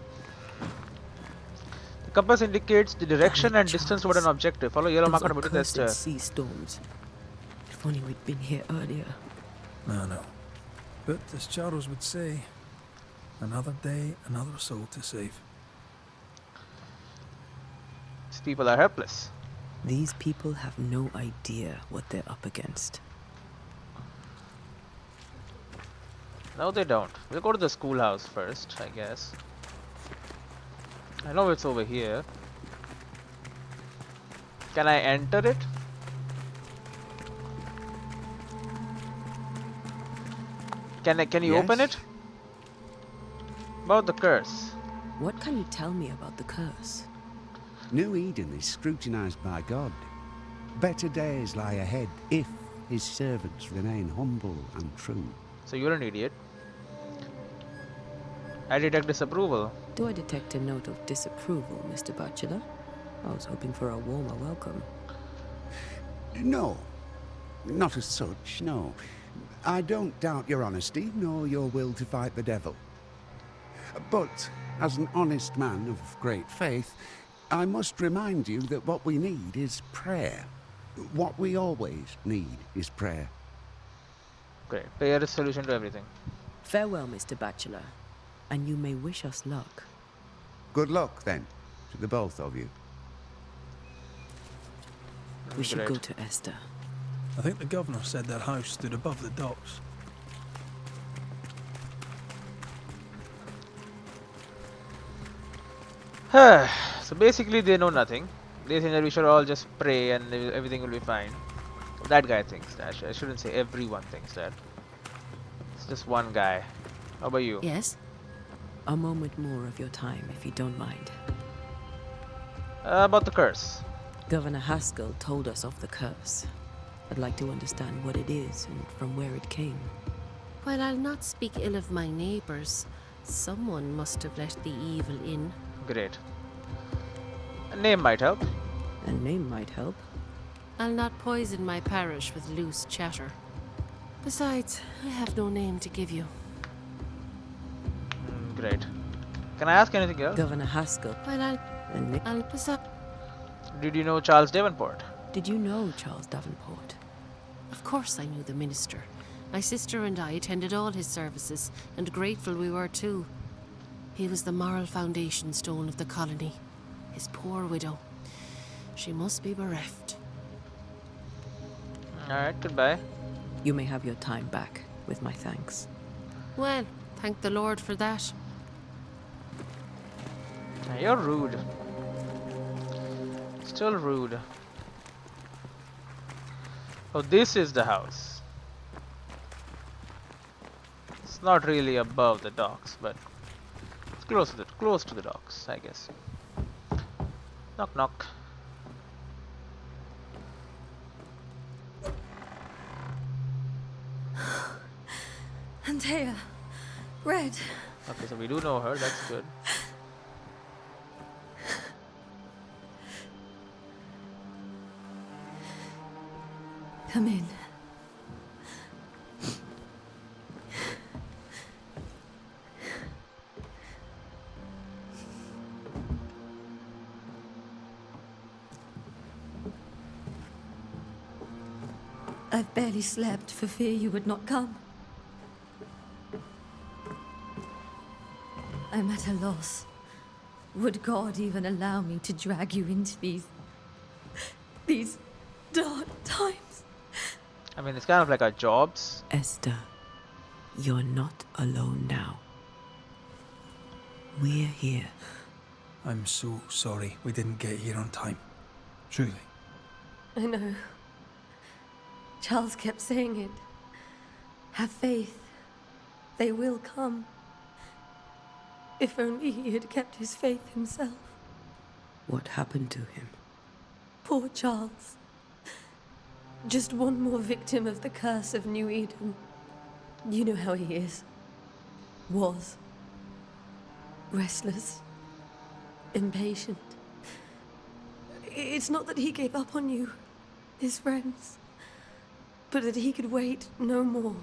The compass indicates the direction and distance toward an objective. Follow yellow marker to test. Sea storms. If only we'd been here earlier. No. But as Charles would say, another day, another soul to save. These people are helpless. These people have no idea what they're up against. No, they don't. We'll go to the schoolhouse first, I guess. I know it's over here. Can I enter it? Can you open it? About the curse. What can you tell me about the curse? New Eden is scrutinized by God. Better days lie ahead if his servants remain humble and true. So you're an idiot. I detect disapproval. Do I detect a note of disapproval, Mr. Bachelor? I was hoping for a warmer welcome. No, not as such, no. I don't doubt your honesty, nor your will to fight the devil. But, as an honest man of great faith, I must remind you that what we need is prayer. What we always need is prayer. Great. Prayer is solution to everything. Farewell, Mr. Bachelor, and you may wish us luck. Good luck, then, to the both of you. We should go to Esther. I think the governor said that house stood above the docks. So basically they know nothing. They think that we should all just pray and everything will be fine. That guy thinks that. I shouldn't say everyone thinks that. It's just one guy. How about you? Yes? A moment more of your time, if you don't mind. About the curse. Governor Haskell told us of the curse. I'd like to understand what it is and from where it came. While I'll not speak ill of my neighbours, someone must have let the evil in. Great. A name might help. A name might help. I'll not poison my parish with loose chatter. Besides, I have no name to give you. Great. Can I ask anything else? Governor Haskell. Well, I'll Did you know Charles Davenport? Did you know Charles Davenport? Of course I knew the minister. My sister and I attended all his services, and grateful we were too. He was the moral foundation stone of the colony. His poor widow. She must be bereft. Alright, goodbye. You may have your time back, with my thanks. Well, thank the Lord for that. You're rude. Still rude. Oh, this is the house. It's not really above the docks, but it's close to the docks, I guess. Knock knock. Antea. Red. Okay, so we do know her, that's good. Come in. I've barely slept for fear you would not come. I'm at a loss. Would God even allow me to drag you into these dark times? I mean, it's kind of like our jobs. Esther, you're not alone now. We're here. I'm so sorry we didn't get here on time. Truly. I know. Charles kept saying it. Have faith. They will come. If only he had kept his faith himself. What happened to him? Poor Charles. Just one more victim of the curse of New Eden. You know how he is. Was. Restless. Impatient. It's not that he gave up on you, his friends, but that he could wait no more.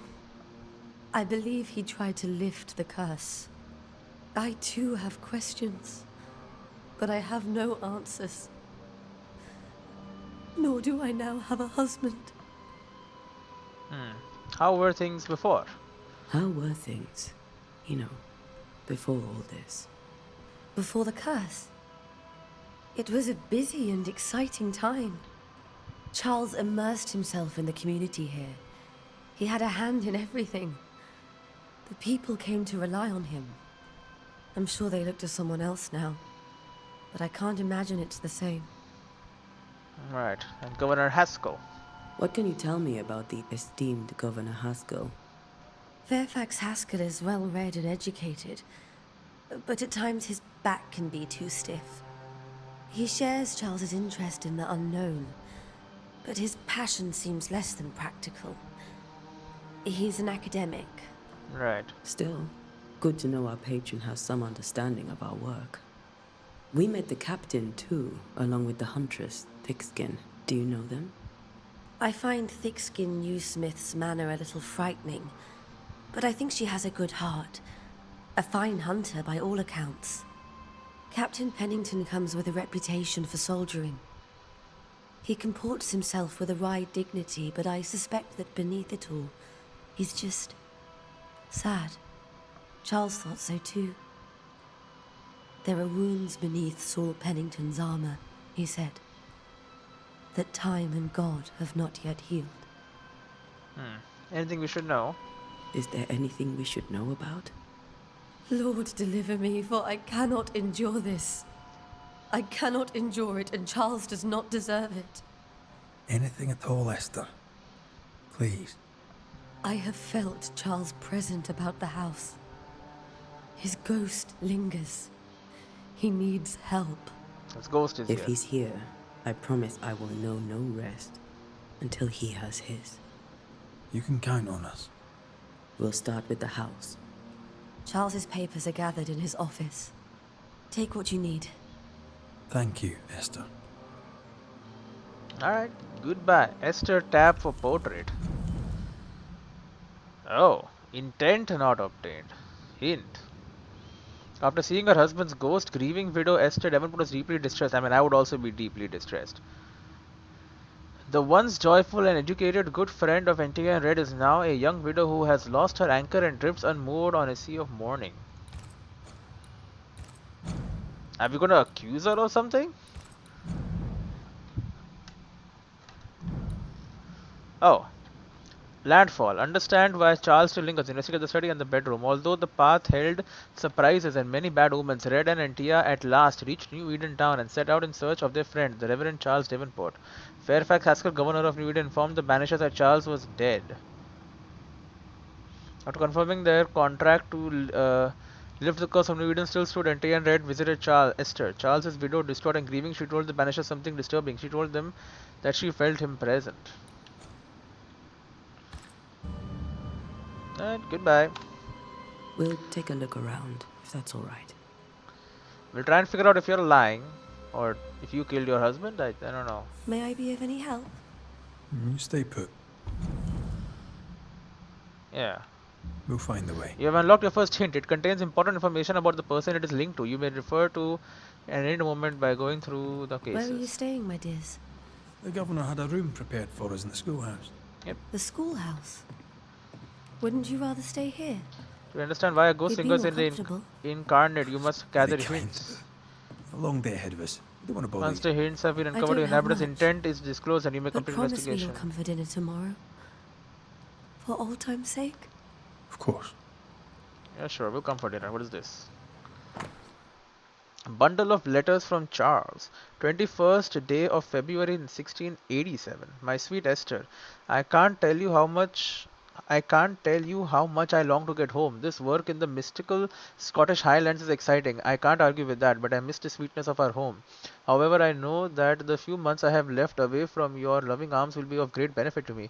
I believe he tried to lift the curse. I too have questions, but I have no answers. Nor do I now have a husband. How were things before? How were things, before all this? Before the curse. It was a busy and exciting time. Charles immersed himself in the community here. He had a hand in everything. The people came to rely on him. I'm sure they look to someone else now, but I can't imagine it's the same. Right, and Governor Haskell. What can you tell me about the esteemed Governor Haskell? Fairfax Haskell is well read and educated, but at times his back can be too stiff. He shares Charles's interest in the unknown, but his passion seems less than practical. He's an academic. Right. Still, good to know our patron has some understanding of our work. We met the captain too, along with the huntress, Thickskin. Do you know them? I find Thickskin Newsmith's manner a little frightening, but I think she has a good heart. A fine hunter by all accounts. Captain Pennington comes with a reputation for soldiering. He comports himself with a wry dignity, but I suspect that beneath it all, he's just sad. Charles thought so too. There are wounds beneath Saul Pennington's armor, he said, that time and God have not yet healed. Anything we should know? Is there anything we should know about? Lord, deliver me, for I cannot endure this. I cannot endure it, and Charles does not deserve it. Anything at all, Esther. Please. I have felt Charles present about the house. His ghost lingers. He needs help. His ghost is If here. he's here, I promise I will know no rest until he has his. You can count on us. We'll start with the house. Charles's papers are gathered in his office. Take what you need. Thank you, Esther. Alright, goodbye. Esther tab for portrait. Oh, intent not obtained. Hint. After seeing her husband's ghost, grieving widow Esther Davenport was deeply distressed. I mean, I would also be deeply distressed. The once joyful and educated good friend of Antea and Red is now a young widow who has lost her anchor and drifts unmoored on a sea of mourning. Are we gonna accuse her or something? Oh. Landfall. Understand why Charles still lingers. Investigate the study and the bedroom. Although the path held surprises and many bad omens, Red and Antea at last reached New Eden town and set out in search of their friend, the Reverend Charles Davenport. Fairfax Haskell, governor of New Eden, informed the Banishers that Charles was dead. After confirming their contract to lift the curse of New Eden still stood, Antea and Red visited Esther. Charles' widow, distraught and grieving, she told the Banishers something disturbing. She told them that she felt him present. Alright, goodbye. We'll take a look around, if that's alright. We'll try and figure out if you're lying, or if you killed your husband. I don't know. May I be of any help? Stay put. Yeah. We'll find the way. You have unlocked your first hint. It contains important information about the person it is linked to. You may refer to at any moment by going through the cases. Where are you staying, my dears? The governor had a room prepared for us in the schoolhouse. Yep. The schoolhouse. Wouldn't you rather stay here? To understand why a ghost You'd be lingers more in the comfortable. incarnate, you must Very gather kind. hints. A long day ahead of us. I don't want to bother Once you. the hints have been I uncovered, don't your have inhabitor's much. intent is disclosed and you may But complete promise me you'll investigation. come for dinner tomorrow. For old time's sake. Of course. Yeah, sure, we'll come for dinner. What is this? A bundle of letters from Charles. 21st day of February in 1687. My sweet Esther, I can't tell you how much I can't tell you how much I long to get home. This work in the mystical Scottish Highlands is exciting. I can't argue with that, but I miss the sweetness of our home. However, I know that the few months I have left away from your loving arms will be of great benefit to me.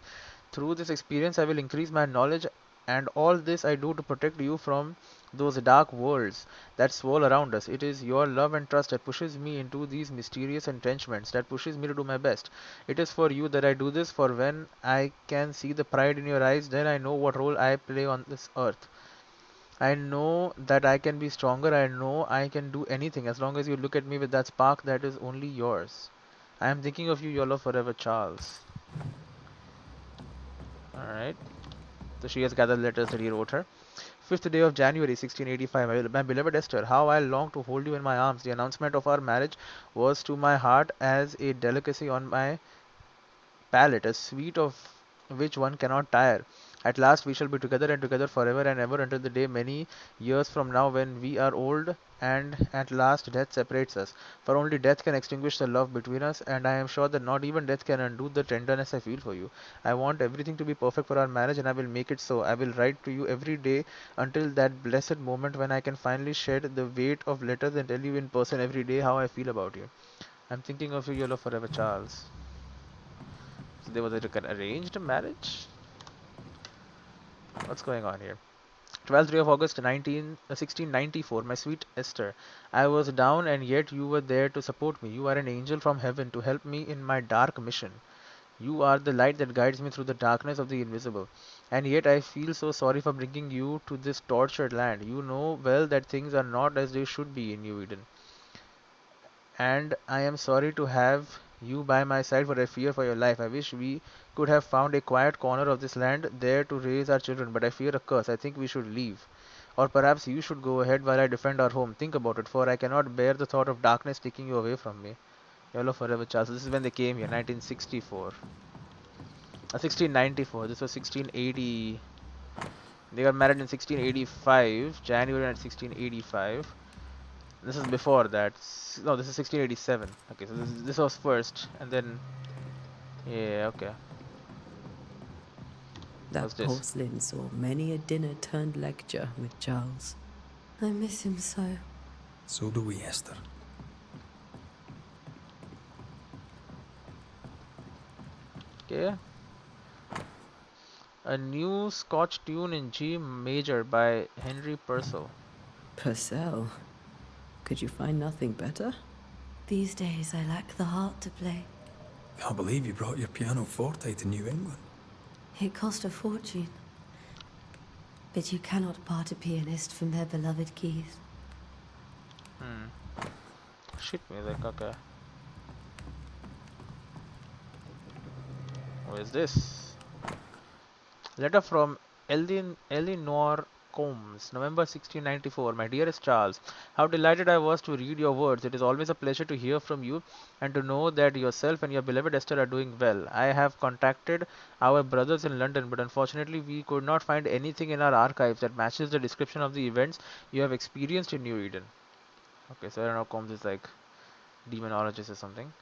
Through this experience, I will increase my knowledge, and all this I do to protect you from those dark worlds that swirl around us. It is your love and trust that pushes me into these mysterious entrenchments, that pushes me to do my best. It is for you that I do this, for when I can see the pride in your eyes, then I know what role I play on this earth. I know that I can be stronger. I know I can do anything as long as you look at me with that spark that is only yours. I am thinking of you, your love forever, Charles. Alright. So she has gathered letters that he wrote her. 5th day of January 1685. My beloved Esther, how I long to hold you in my arms. The announcement of our marriage was to my heart as a delicacy on my palate, a sweet of which one cannot tire. At last we shall be together and together forever and ever until the day many years from now when we are old and at last death separates us. For only death can extinguish the love between us, and I am sure that not even death can undo the tenderness I feel for you. I want everything to be perfect for our marriage, and I will make it so. I will write to you every day until that blessed moment when I can finally shed the weight of letters and tell you in person every day how I feel about you. I'm thinking of you, your love forever, Charles. So there was an arranged marriage? What's going on here? 12th day of August 1694. My sweet Esther, I was down and yet you were there to support me. You are an angel from heaven to help me in my dark mission. You are the light that guides me through the darkness of the invisible. And yet I feel so sorry for bringing you to this tortured land. You know well that things are not as they should be in New Eden. And I am sorry to have you by my side, for I fear for your life. I wish we could have found a quiet corner of this land there to raise our children, but I fear a curse. I think we should leave. Or perhaps you should go ahead while I defend our home. Think about it, for I cannot bear the thought of darkness taking you away from me. Yellow forever, Charles. This is when they came here, 1964. 1694. This was 1680. They got married in 1685, January 1685. This is before that. No, this is 1687. Okay, so this was first, and then yeah, okay. What's That this? porcelain saw many a dinner turned lecture with Charles. I miss him so. So do we, Esther. Okay. A new Scotch tune in G major by Henry Purcell. Purcell? Could you find nothing better? These days I lack the heart to play. Can't believe you brought your pianoforte to New England. It cost a fortune. But you cannot part a pianist from their beloved keys. Shit music, okay. What is this? Letter from Eleanor Combs, November 1694. My dearest Charles, how delighted I was to read your words. It is always a pleasure to hear from you and to know that yourself and your beloved Esther are doing well. I have contacted our brothers in London, but unfortunately we could not find anything in our archives that matches the description of the events you have experienced in New Eden. Okay, so Eleanor Combs is like demonologist or something.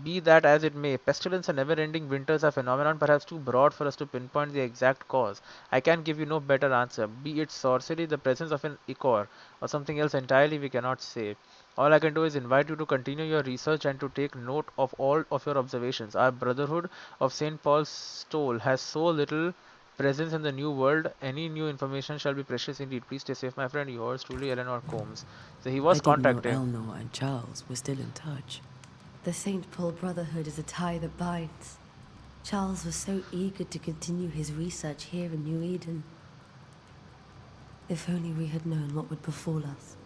Be that as it may, pestilence and never-ending winters are phenomenon perhaps too broad for us to pinpoint the exact cause. I can give you no better answer. Be it sorcery, the presence of an ichor, or something else entirely we cannot say. All I can do is invite you to continue your research and to take note of all of your observations. Our Brotherhood of St. Paul's Stole has so little presence in the new world. Any new information shall be precious indeed. Please stay safe, my friend. Yours truly, Eleanor Combs. So he was I didn't know contacting. Eleanor and Charles were still in touch. The St. Paul Brotherhood is a tie that binds. Charles was so eager to continue his research here in New Eden. If only we had known what would befall us.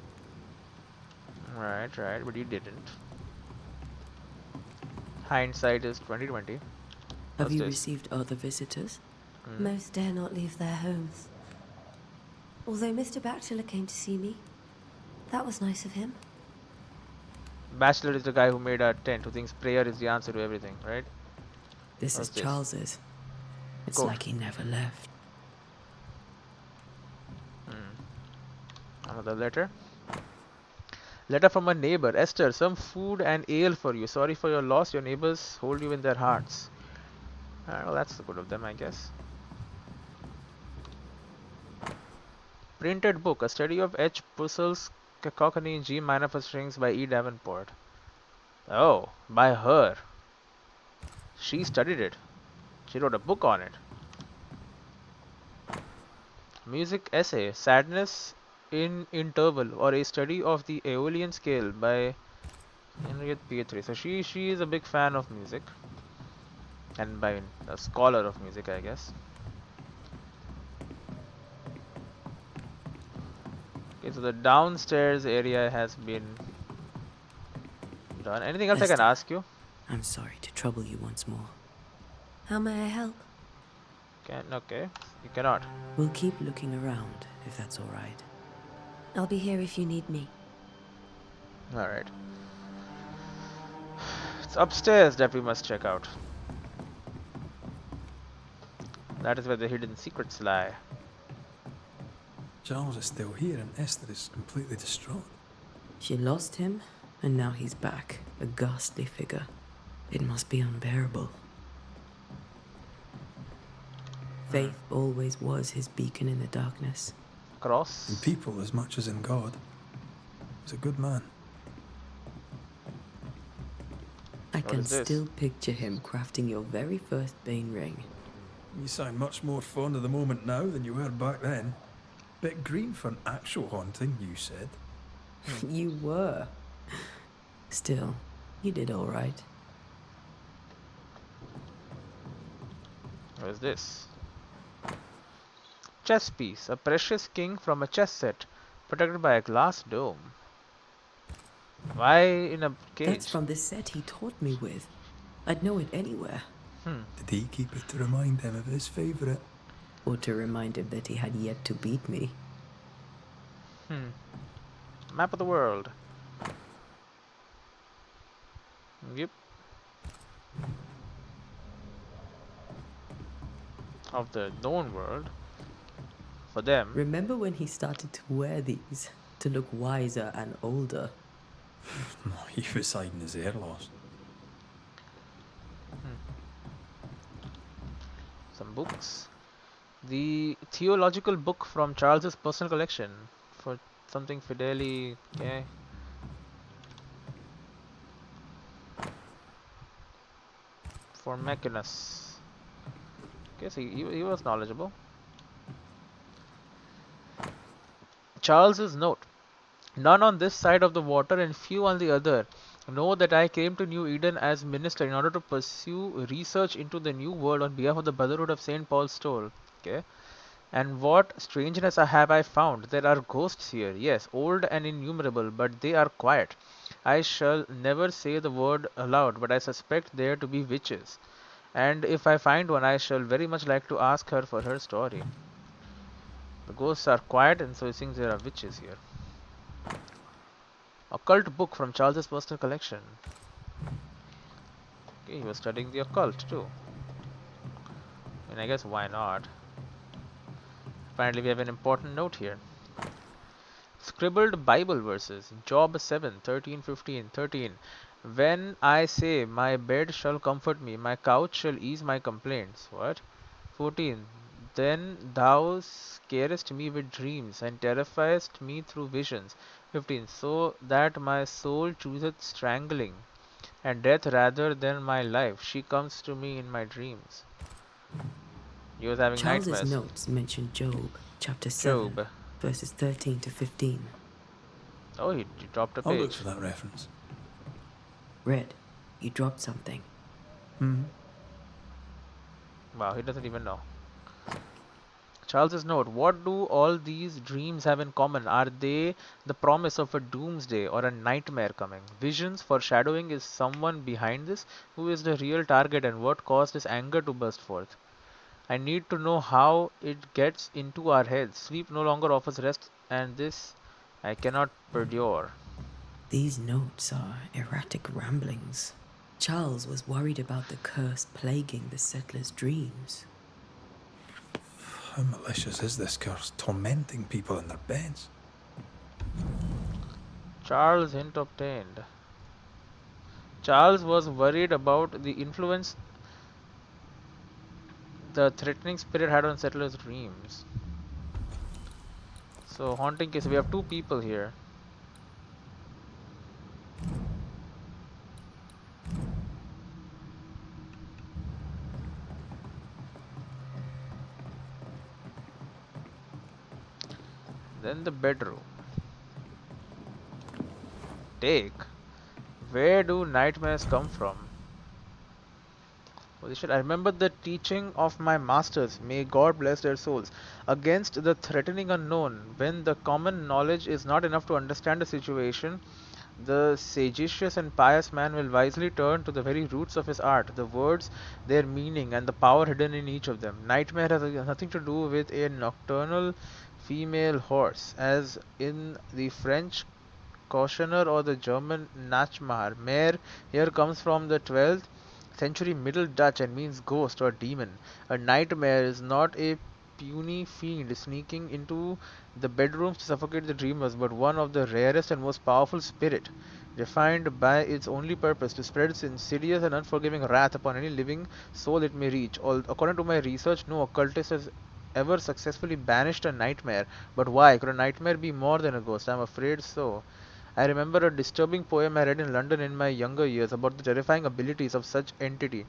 Right, but you didn't. Hindsight is 2020. Have What's you this? received other visitors? Most dare not leave their homes. Although Mr. Bachelor came to see me, that was nice of him. Bachelor is the guy who made our tent, who thinks prayer is the answer to everything, right? This What's is this? Charles's. It's Coat. like he never left. Another letter. Letter from a neighbor. Esther, some food and ale for you. Sorry for your loss. Your neighbors hold you in their hearts. Well, that's good of them, I guess. Printed book. A study of H. Purcell's Cacophony in G minor for strings by E. Davenport. Oh, by her. She studied it. She wrote a book on it. Music essay. Sadness in Interval, or a study of the Aeolian scale by Henriette Pietri. So she is a big fan of music. And by a scholar of music, I guess. Okay, so the downstairs area has been done. Anything else I can Esther, ask you? I'm sorry to trouble you once more. How may I help? Okay, you cannot. We'll keep looking around, if that's all right. I'll be here if you need me. Alright. It's upstairs that we must check out. That is where the hidden secrets lie. Charles is still here and Esther is completely distraught. She lost him, and now he's back, a ghastly figure. It must be unbearable. Faith always was his beacon in the darkness. Cross. In people as much as in God. He's a good man. I What can is this? still picture him crafting your very first Bane ring. You sound much more fond of the moment now than you were back then. Bit green for an actual haunting, you said. You were. Still, you did all right. What is this? Chess piece. A precious king from a chess set, protected by a glass dome. Why in a cage? That's from the set he taught me with. I'd know it anywhere. Did he keep it to remind him of his favourite? Or to remind him that he had yet to beat me. Map of the world. Yep. Of the known world. For them. Remember when he started to wear these to look wiser and older? He was hiding his hair loss. Some books. The theological book from Charles's personal collection. For something Fideli. Okay. For Mechanus. Okay, so he was knowledgeable. Charles's note. None on this side of the water and few on the other know that I came to New Eden as minister in order to pursue research into the new world on behalf of the Brotherhood of St. Paul's Toll. Okay. And what strangeness have I found? There are ghosts here, yes, old and innumerable, but they are quiet. I shall never say the word aloud, but I suspect there to be witches. And if I find one, I shall very much like to ask her for her story. The ghosts are quiet, and so it seems there are witches here. Occult book from Charles's personal collection. Okay, he was studying the occult too. I mean, I guess why not? Apparently we have an important note here. Scribbled Bible verses. Job 7, 13, 15, 13. When I say, my bed shall comfort me, my couch shall ease my complaints. What? 14. Then thou scarest me with dreams, and terrifiest me through visions. 15. So that my soul chooseth strangling, and death rather than my life. She comes to me in my dreams. He was having Charles's nightmares. notes mention Job, chapter 7, Job. verses 13 to 15. Oh, he dropped a I'll look page. for that reference. Red, you dropped something. Wow, he doesn't even know. Charles's note. What do all these dreams have in common? Are they the promise of a doomsday or a nightmare coming? Visions, foreshadowing, is someone behind this? Who is the real target and what caused his anger to burst forth? I need to know how it gets into our heads. Sleep no longer offers rest, and this I cannot endure. These notes are erratic ramblings. Charles was worried about the curse plaguing the settlers' dreams. How malicious is this curse, tormenting people in their beds? Charles hint obtained. Charles was worried about the influence the threatening spirit had on settlers' dreams. So, haunting case, we have two people here. Then the bedroom. Take. Where do nightmares come from? Position. I remember the teaching of my masters, may God bless their souls, against the threatening unknown. When the common knowledge is not enough to understand a situation, the sagacious and pious man will wisely turn to the very roots of his art, the words, their meaning, and the power hidden in each of them. Nightmare has nothing to do with a nocturnal female horse, as in the French cautioner or the German Nachmar. Mare here comes from the 12th century Middle Dutch and means ghost or demon. A nightmare is not a puny fiend sneaking into the bedrooms to suffocate the dreamers, but one of the rarest and most powerful spirit, defined by its only purpose to spread its insidious and unforgiving wrath upon any living soul it may reach. According to my research, no occultist has ever successfully banished a nightmare. But why? Could a nightmare be more than a ghost? I'm afraid so. I remember a disturbing poem I read in London in my younger years about the terrifying abilities of such entity,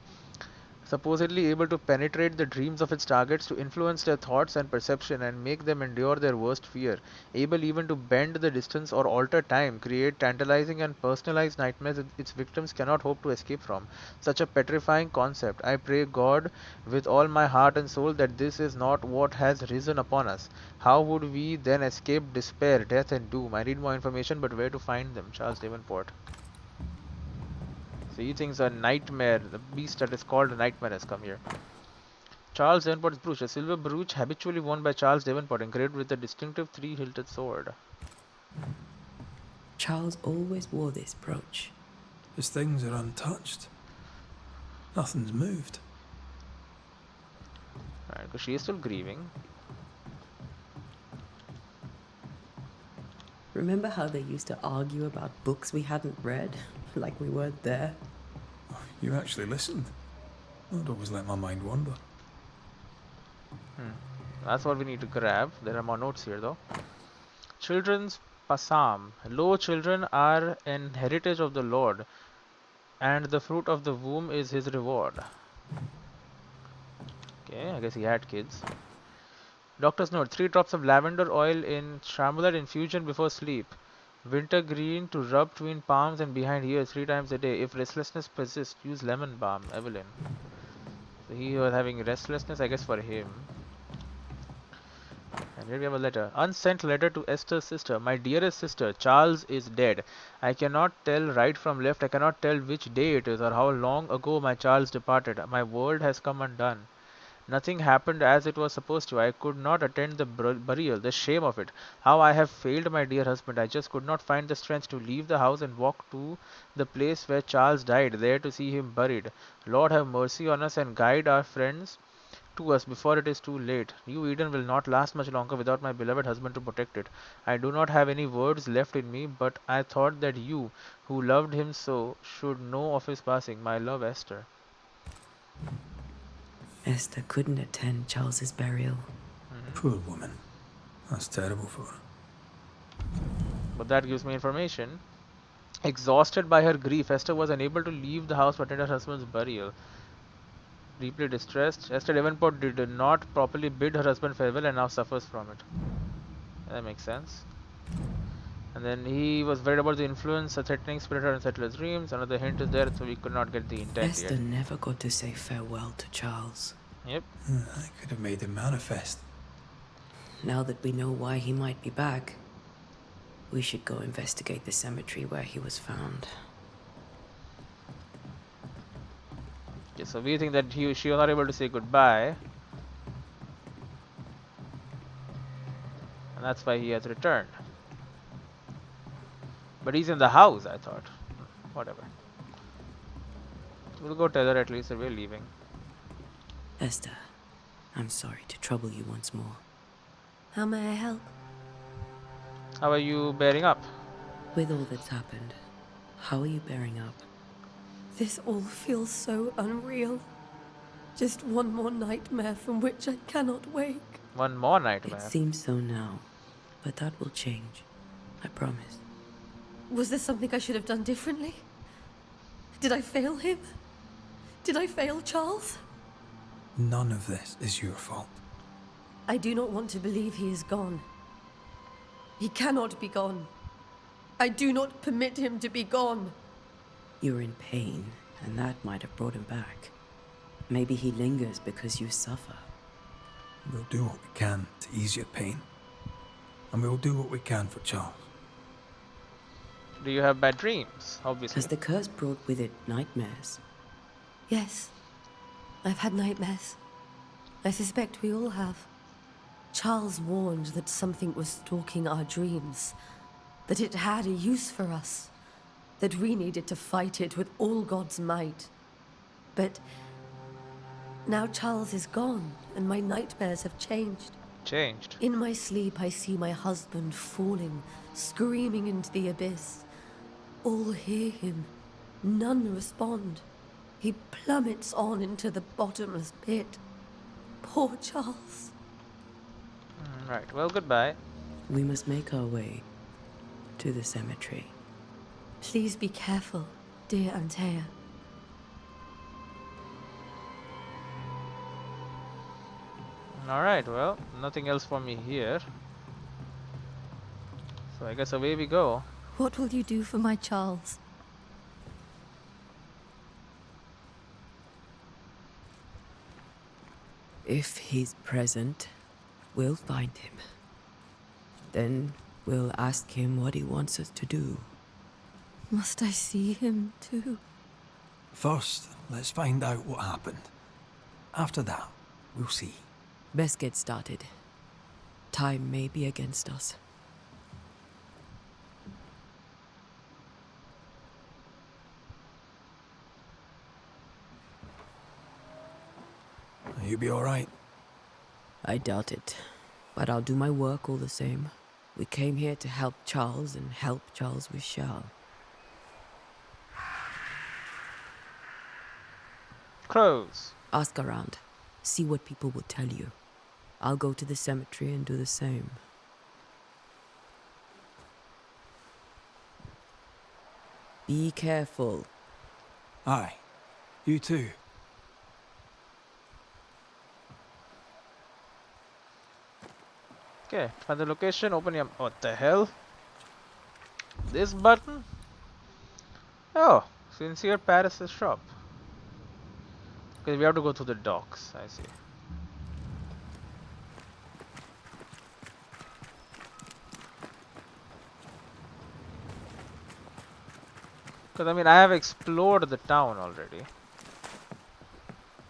supposedly able to penetrate the dreams of its targets to influence their thoughts and perception and make them endure their worst fear, able even to bend the distance or alter time, create tantalizing and personalized nightmares that its victims cannot hope to escape from. Such a petrifying concept. I pray God with all my heart and soul that this is not what has risen upon us. How would we then escape despair, death, and doom? I need more information, but where to find them? Charles Davenport. So he thinks a nightmare, the beast that is called a nightmare, has come here. Charles Davenport's brooch, a silver brooch habitually worn by Charles Davenport, engraved with a distinctive three-hilted sword. Charles always wore this brooch. His things are untouched. Nothing's moved. Right, because she is still grieving. Remember how they used to argue about books we hadn't read? Like we weren't there? You actually listened. I'd always let my mind wander. That's what we need to grab. There are more notes here though. Children's Pasam. Lo, children are an heritage of the Lord, and the fruit of the womb is his reward. Okay, I guess he had kids. Doctor's note. 3 drops of lavender oil in Shambhalat infusion before sleep. Wintergreen to rub between palms and behind ears 3 times a day. If restlessness persists, use lemon balm. Evelyn. So he was having restlessness, I guess, for him. And here we have a letter. Unsent letter to Esther's sister. My dearest sister, Charles is dead. I cannot tell right from left. I cannot tell which day it is or how long ago my Charles departed. My world has come undone. Nothing happened as it was supposed to. I could not attend the burial. The shame of it. How I have failed my dear husband. I just could not find the strength to leave the house and walk to the place where Charles died, there to see him buried. Lord, have mercy on us and guide our friends to us before it is too late. New Eden will not last much longer without my beloved husband to protect it. I do not have any words left in me, but I thought that you, who loved him so, should know of his passing. My love, Esther. Esther couldn't attend Charles's burial. Poor woman. That's terrible for her. But that gives me information. Exhausted by her grief, Esther was unable to leave the house to attend her husband's burial. Deeply distressed, Esther Davenport did not properly bid her husband farewell and now suffers from it. That makes sense. And then he was worried about the influence of threatening spirit and settlers' dreams. Another hint is there, so we could not get the intent Esther yet. never got to say farewell to Charles. Yep. I could have made him manifest. now that we know why he might be back, we should go investigate the cemetery where he was found. Okay, so we think that she was not able to say goodbye. And that's why he has returned. But he's in the house, I thought. Whatever. We'll go tell her at least that we're leaving. Esther, I'm sorry to trouble you once more. How may I help? How are you bearing up? With all that's happened, how are you bearing up? This all feels so unreal. Just one more nightmare from which I cannot wake. One more nightmare. It seems so now, but that will change. I promise. Was there something I should have done differently? Did I fail him? Did I fail Charles? None of this is your fault. I do not want to believe he is gone. He cannot be gone. I do not permit him to be gone. You're in pain, and that might have brought him back. Maybe he lingers because you suffer. We'll do what we can to ease your pain. And we'll do what we can for Charles. Do you have bad dreams? Obviously. Has the curse brought with it nightmares? Yes. I've had nightmares. I suspect we all have. Charles warned that something was stalking our dreams. That it had a use for us. That we needed to fight it with all God's might. But now Charles is gone, and my nightmares have changed. Changed? In my sleep, I see my husband falling, screaming into the abyss. All hear him. None respond. He plummets on into the bottomless pit. Poor Charles. Right, well, goodbye. We must make our way to the cemetery. Please be careful, dear Antea. Alright, well, nothing else for me here. So I guess away we go. What will you do for my Charles? If he's present, we'll find him. Then we'll ask him what he wants us to do. Must I see him too? First, let's find out what happened. After that, we'll see. Best get started. Time may be against us. You be all right? I doubt it, but I'll do my work all the same. We came here to help Charles, and help Charles we shall. Close. Ask around. See what people will tell you. I'll go to the cemetery and do the same. Be careful. Aye. You too. Okay, find the location, open your... What the hell? This button? Oh, Sincere Paris' shop. Okay, we have to go through the docks, I see. Because I mean, I have explored the town already.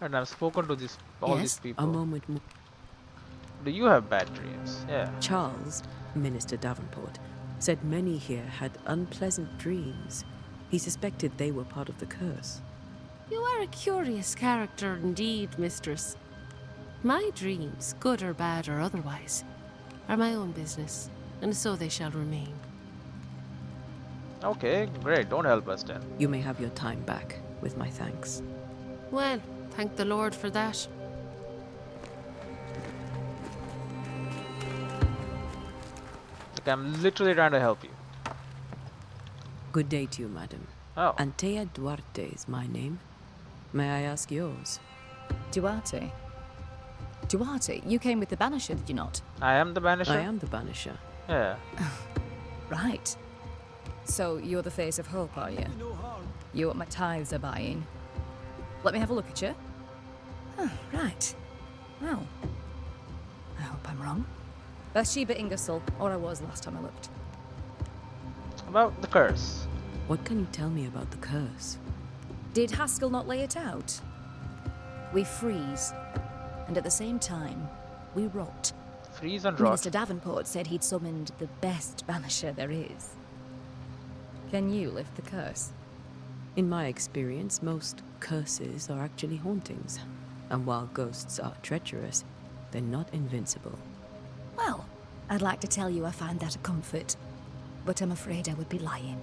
And I've spoken to this, all these people. A moment more. Do you have bad dreams? Yeah. Charles, Minister Davenport, said many here had unpleasant dreams. He suspected they were part of the curse. You are a curious character indeed, mistress. My dreams, good or bad or otherwise, are my own business, and so they shall remain. Okay, great. Don't help us then. You may have your time back, with my thanks. Well, thank the Lord for that. Like, I'm literally trying to help you. Good day to you, madam. Oh. Antea Duarte is my name. May I ask yours? Duarte? Duarte, you came with the Banisher, did you not? I am the Banisher? I am the Banisher. Yeah. Right. So you're the face of hope, are you? You're what my tithes are buying. Let me have a look at you. Oh, right. Well, I hope I'm wrong. Bathsheba Ingersoll, or I was last time I looked. About the curse. What can you tell me about the curse? Did Haskell not lay it out? We freeze, and at the same time, we rot. Freeze and rot. Minister Davenport said he'd summoned the best banisher there is. Can you lift the curse? In my experience, most curses are actually hauntings. And while ghosts are treacherous, they're not invincible. Well, I'd like to tell you I find that a comfort, but I'm afraid I would be lying.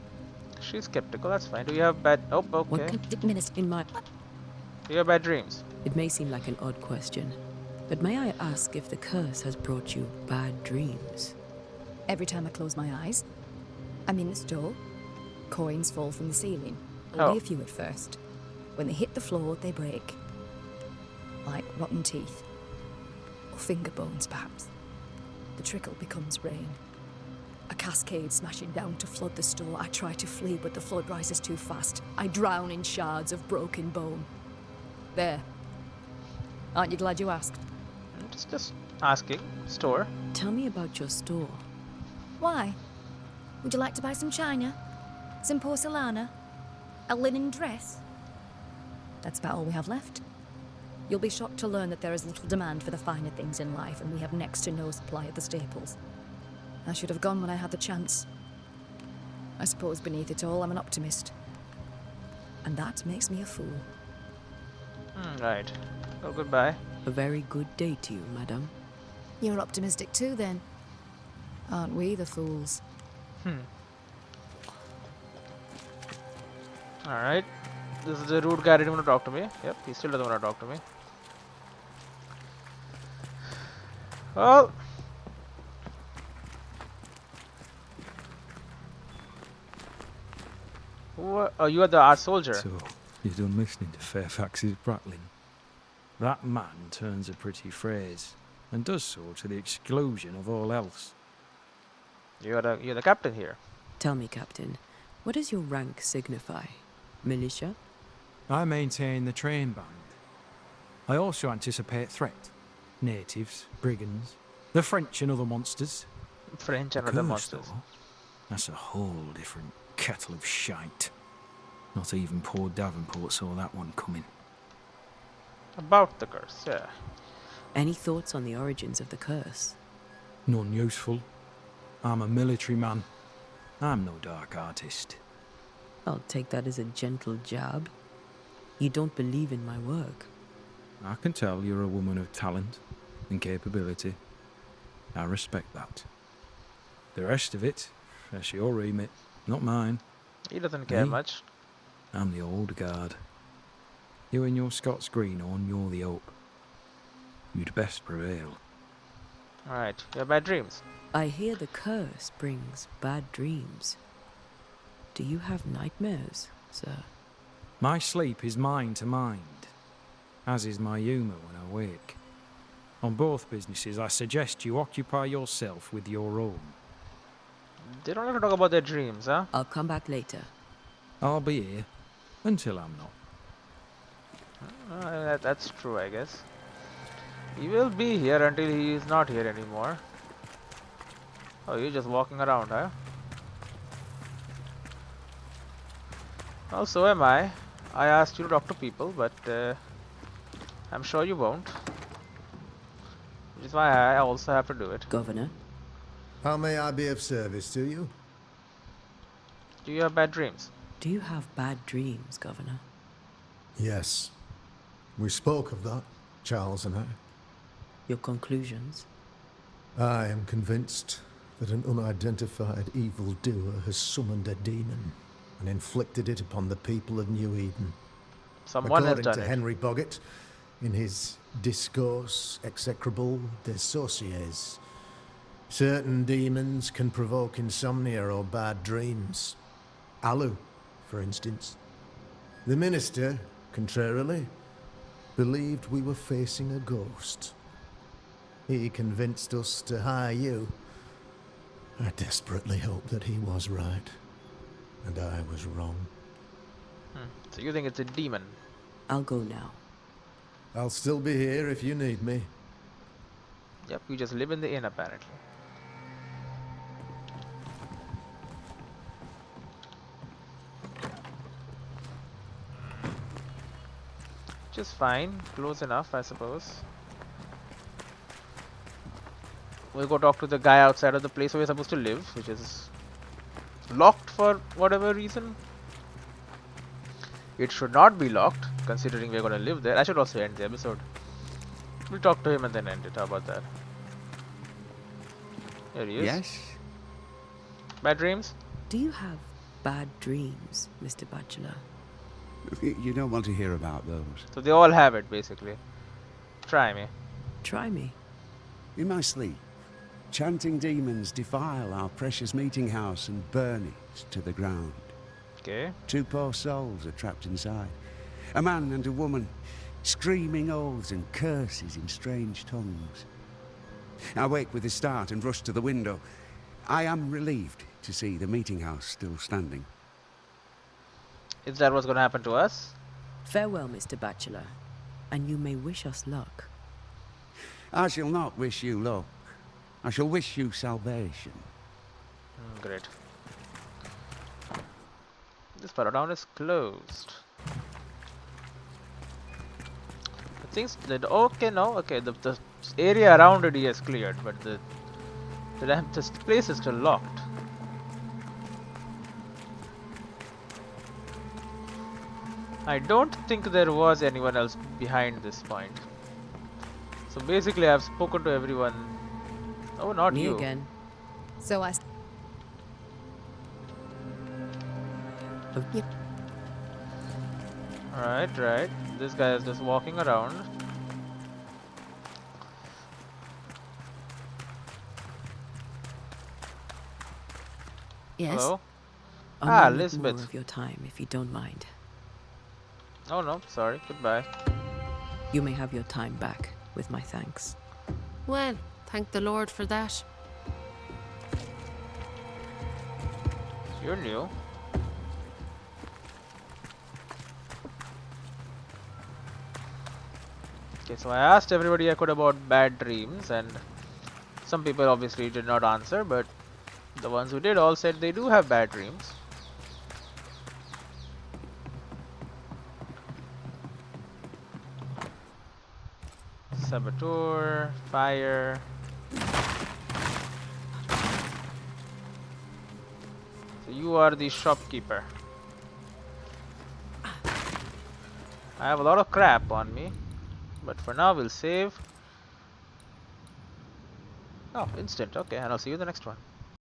She's skeptical, that's fine. Do you have bad... Oh, okay. What can Minister in my... Do you have bad dreams? It may seem like an odd question, but may I ask if the curse has brought you bad dreams? Every time I close my eyes, I'm in the store. Coins fall from the ceiling. Oh. Only a few at first. When they hit the floor, they break. Like rotten teeth. Or finger bones, perhaps. The trickle becomes rain. A cascade smashing down to flood the store. I try to flee, but the flood rises too fast. I drown in shards of broken bone. There. Aren't you glad you asked? Just asking. Store. Tell me about your store. Why? Would you like to buy some china? Some porcelana? A linen dress? That's about all we have left. You'll be shocked to learn that there is little demand for the finer things in life, and we have next to no supply of the staples. I should have gone when I had the chance. I suppose beneath it all, I'm an optimist. And that makes me a fool. Right. Oh, goodbye. A very good day to you, madam. You're optimistic too, then. Aren't we the fools? Alright. This is the rude guy didn't want to talk to me. Yep, he still doesn't want to talk to me. Well. Oh, you are the art soldier. So, you're done listening to Fairfax's prattling. That man turns a pretty phrase, and does so to the exclusion of all else. You're the captain here. Tell me, Captain, what does your rank signify? Militia? I maintain the train band. I also anticipate threat. Natives, brigands, the French and other monsters. French and The other curse, monsters. though, that's a whole different kettle of shite. Not even poor Davenport saw that one coming. About the curse, yeah. Any thoughts on the origins of the curse? None useful. I'm a military man. I'm no dark artist. I'll take that as a gentle jab. You don't believe in my work. I can tell you're a woman of talent and capability. I respect that. The rest of it, that's your remit, not mine. He doesn't care Me? much. I'm the old guard. You and your Scots greenhorn, you're the hope. You'd best prevail. Alright, you have bad dreams. I hear the curse brings bad dreams. Do you have nightmares, sir? My sleep is mind to mind, as is my humour when I wake. On both businesses, I suggest you occupy yourself with your own. They don't like to talk about their dreams, huh? I'll come back later. I'll be here until I'm not. That's true, I guess. He will be here until he is not here anymore. Oh, you're just walking around, huh? Well, so am I. I asked you to talk to people, but I'm sure you won't. Which is why I also have to do it. Governor? How may I be of service to you? Do you have bad dreams? Do you have bad dreams, Governor? Yes. We spoke of that, Charles and I. Your conclusions? I am convinced that an unidentified evildoer has summoned a demon and inflicted it upon the people of New Eden. Someone has According done to it. Henry Boggett, in his Discourse Execrable des Sorciers, certain demons can provoke insomnia or bad dreams. Alu, for instance. The minister, contrarily, believed we were facing a ghost. He convinced us to hire you. I desperately hope that he was right, and I was wrong. So you think it's a demon? I'll go now. I'll still be here if you need me. Yep, you just live in the inn apparently. Which is fine, close enough, I suppose. We'll go talk to the guy outside of the place where we're supposed to live, which is locked for whatever reason. It should not be locked, considering we're gonna live there. I should also end the episode. We'll talk to him and then end it. How about that? There he is. Yes? Bad dreams? Do you have bad dreams, Mr. Bachelor? You don't want to hear about those. So they all have it, basically. Try me. Try me. In my sleep, chanting demons defile our precious meeting house and burn it to the ground. Okay. 2 poor souls are trapped inside. A man and a woman, screaming oaths and curses in strange tongues. I wake with a start and rush to the window. I am relieved to see the meeting house still standing. Is that what's gonna happen to us? Farewell, Mr. Bachelor, and you may wish us luck. I shall not wish you luck. I shall wish you salvation. Great. This paradown is closed. The things that okay, no, okay, the area around it he has cleared, but this place is still locked. I don't think there was anyone else behind this point. So basically I've spoken to everyone. Oh, not Me you. again. So I... Okay. Right. This guy is just walking around. Yes? Hello? I'll Ah, need Elizabeth. more of your time, if you don't mind. Oh no, sorry. Goodbye. You may have your time back, with my thanks. Well, thank the Lord for that. You're new. Okay, so I asked everybody I could about bad dreams, and some people obviously did not answer, but the ones who did all said they do have bad dreams. Saboteur, fire. So you are the shopkeeper. I have a lot of crap on me, but for now we'll save. Oh, instant. Okay, and I'll see you in the next one.